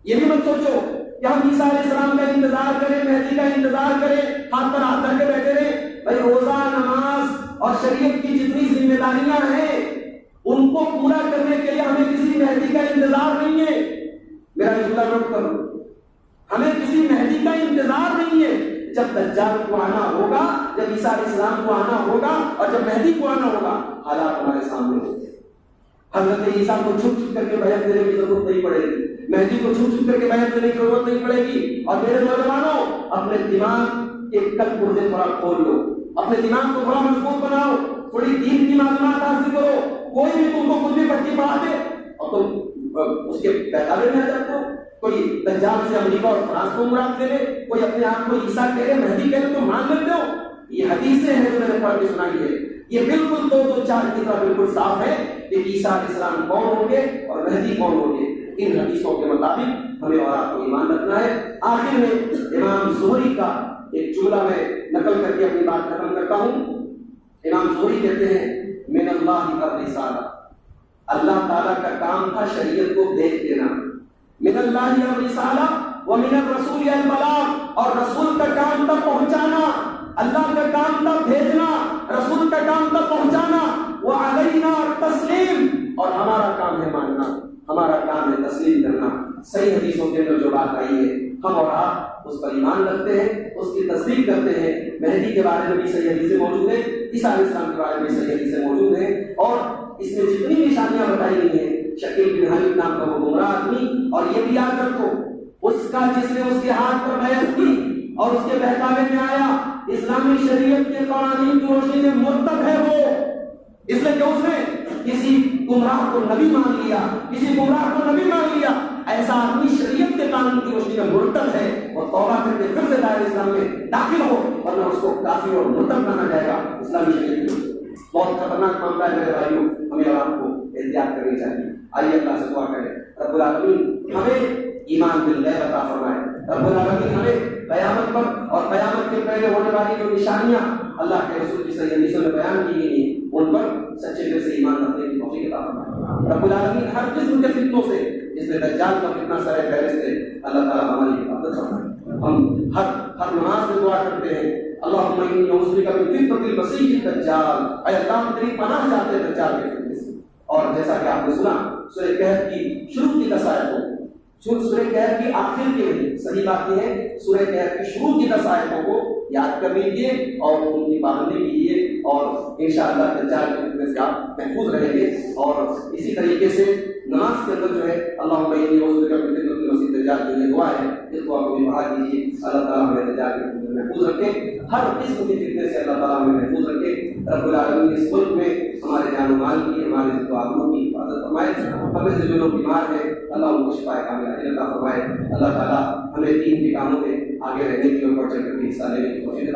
یہ بھی مت سوچو کہ ہم عیسیٰ علیہ السلام کا انتظار کریں، مہدی کا انتظار کریں، ہاتھ پر ہاتھ رکھ کے بیٹھے رہیں۔ بھائی روزہ، نماز اور شریعت کی جتنی ذمہ داریاں ہیں ان کو پورا کرنے کے لیے ہمیں کسی مہدی کا انتظار نہیں ہے۔ میرا جملہ نوٹ کرو، ہمیں کسی مہدی کا انتظار نہیں ہے۔ جب دجال کو آنا ہوگا، جب عیسیٰ علیہ السلام کو آنا ہوگا اور جب مہدی کو آنا ہوگا، حالات ہمارے سامنے ہوتے ہیں۔ حضرت عیسیٰ کو چھپ چھپ کر کے بیعت دینے کی ضرورت نہیں پڑے گی، مہدی کو چھپ چھپ کر کے بیعت دینے کی ضرورت نہیں پڑے گی۔ اور میرے نوجوانوں، اپنے دماغ کے کل پرزے تھوڑا کھول لو، اپنے دماغ کو تھوڑا مضبوط بناؤ، تھوڑی دین کی معلومات حاصل کرو۔ کوئی بھی تم کو کچھ بھی پٹی پڑھا دے اور تم اس کے بہکاوے میں آ جاتے ہو۔ کوئی دجال سے امریکہ اور فرانس کو مراد دے لے، کوئی اپنے آپ کو عیسیٰ کہہ لے، مہدی کہہ لے، تو مان لیتے ہو۔ یہ حدیثیں ہیں جو میں نے پڑھ کے سنائی ہے، یہ بالکل 2-4 کی طرح بالکل صاف ہے کہ عیسیٰ علیہ السلام کون ہوں گے اور مہدی کون ہوں گے۔ ان حدیثوں کے مطابق ہمیں اور آپ کو ایمان رکھنا ہے۔ آخر میں امام زہری کا ایک جملہ میں نقل کر کے اپنی بات ختم کرتا ہوں۔ امام زہری کہتے ہیں من اللہ الرسالہ، اللہ تعالیٰ کا کام تھا شریعت کو بھیج دینا۔ من اللہ الرسالہ ومن الرسول البلاغ، اور رسول کا کام تھا پہنچانا، اللہ کا کام تھا بھیجنا، رسول کا کام تھا پہنچانا۔ وعلینا التسلیم، اور ہمارا کام ہے ماننا، ہمارا کام ہے تسلیم کرنا۔ صحیح حدیثوں کے اندر جو بات آئی ہے ہم اور آپ اس پر ایمان رکھتے ہیں، اس کی تصدیق کرتے ہیں۔ مہدی کے بارے میں بھی صحیح حدیثیں موجود ہیں، عیسیٰ علیہ السلام کے بارے میں بھی صحیح حدیثیں موجود ہیں، اور اس میں جتنی بھی نشانیاں بتائی گئی ہیں، شکیل بن حنیف نام کا وہ گمراہ آدمی، اور یہ بھی یاد رکھو اس کا جس نے اس کے ہاتھ پر بیعت کی اور اس کے بہکاوے میں آیا، اسلامی شریعت کے قوانین کی روشنی میں مرتد ہے وہ، اس لیے کہ اس نے کسی گمراہ کو نبی مان لیا، کسی گمراہ کو نبی مان لیا، ایسا آدمی شریعت کے قانون کی روشنی میں مرتد ہے، اور توبہ کر کے پھر سے دائرہ اسلام میں داخل ہو، ورنہ اس کو کافر اور مرتد مانا جائے گا اسلامی شریعت میں۔ بہت خطرناک معاملہ ہے میرے بھائیوں، ہمیں اور آپ کو احتیاط کرنی چاہیے۔ آئیے اللہ سے دعا کریں، رب العالمین ہمیں ایمان بالغیب عطا فرمائے، رب العالمین ہمیں قیامت پر اور قیامت کے پہلے ہونے والی جو نشانیاں اللہ کے رسول کی صحیح حدیثوں میں بیان کی گئی ہیں ان پر سچے دل سے ایمان رکھنے کی توفیق عطا فرمائے۔ رب العالمین ہر قسم کے فتنوں سے، جس میں دجال کا فتنہ سر فہرست ہے، اللہ تعالیٰ ہماری حفاظت فرمائے۔ ہم ہر نماز میں دعا کرتے ہیں، اللہم انی اعوذ بک من فتنة المسیح الدجال، اے اللہ ہم تیری پناہ چاہتے ہیں دجال کے فتنے سے۔ اور جیسا کہ آپ نے سنا سورہ کہف کی شروع کی 10 آیتوں، سورہ کہف کی آخر کے لیے صحیح بات یہ ہے، سورہ کہف کی شروع کی 10 آیتوں کو یاد کر لیجیے اور ان کی پابندی کیجیے، اور انشاءاللہ دجال کے فتنے سے آپ محفوظ رہیں گے۔ اور اسی طریقے سے نماز کے اندر جو ہے اللہم انی اعوذ بک من فتنة المسیح الدجال کی یہ دعا ہے، اس کو آپ بھی پڑھا کیجیے۔ اللہ تعالیٰ ہمیں دجال کے فتنے سے محفوظ رکھے، ہر قسم کے فتنے سے اللہ تعالیٰ ہمیں محفوظ رکھے۔ رب العالمین اس ملک میں ہمارے جان و مال کی، ہمارے رزق و آبرو کی حفاظت فرمائے۔ ہمیں سے جو لوگ بیمار ہیں اللہ ان کو شفا کاملہ عطا فرمائے۔ اللہ تعالیٰ ہمیں دین کے کاموں میں آگے رہنے کی اور بڑھ چڑھ کر کے حصہ لینے کی توفیق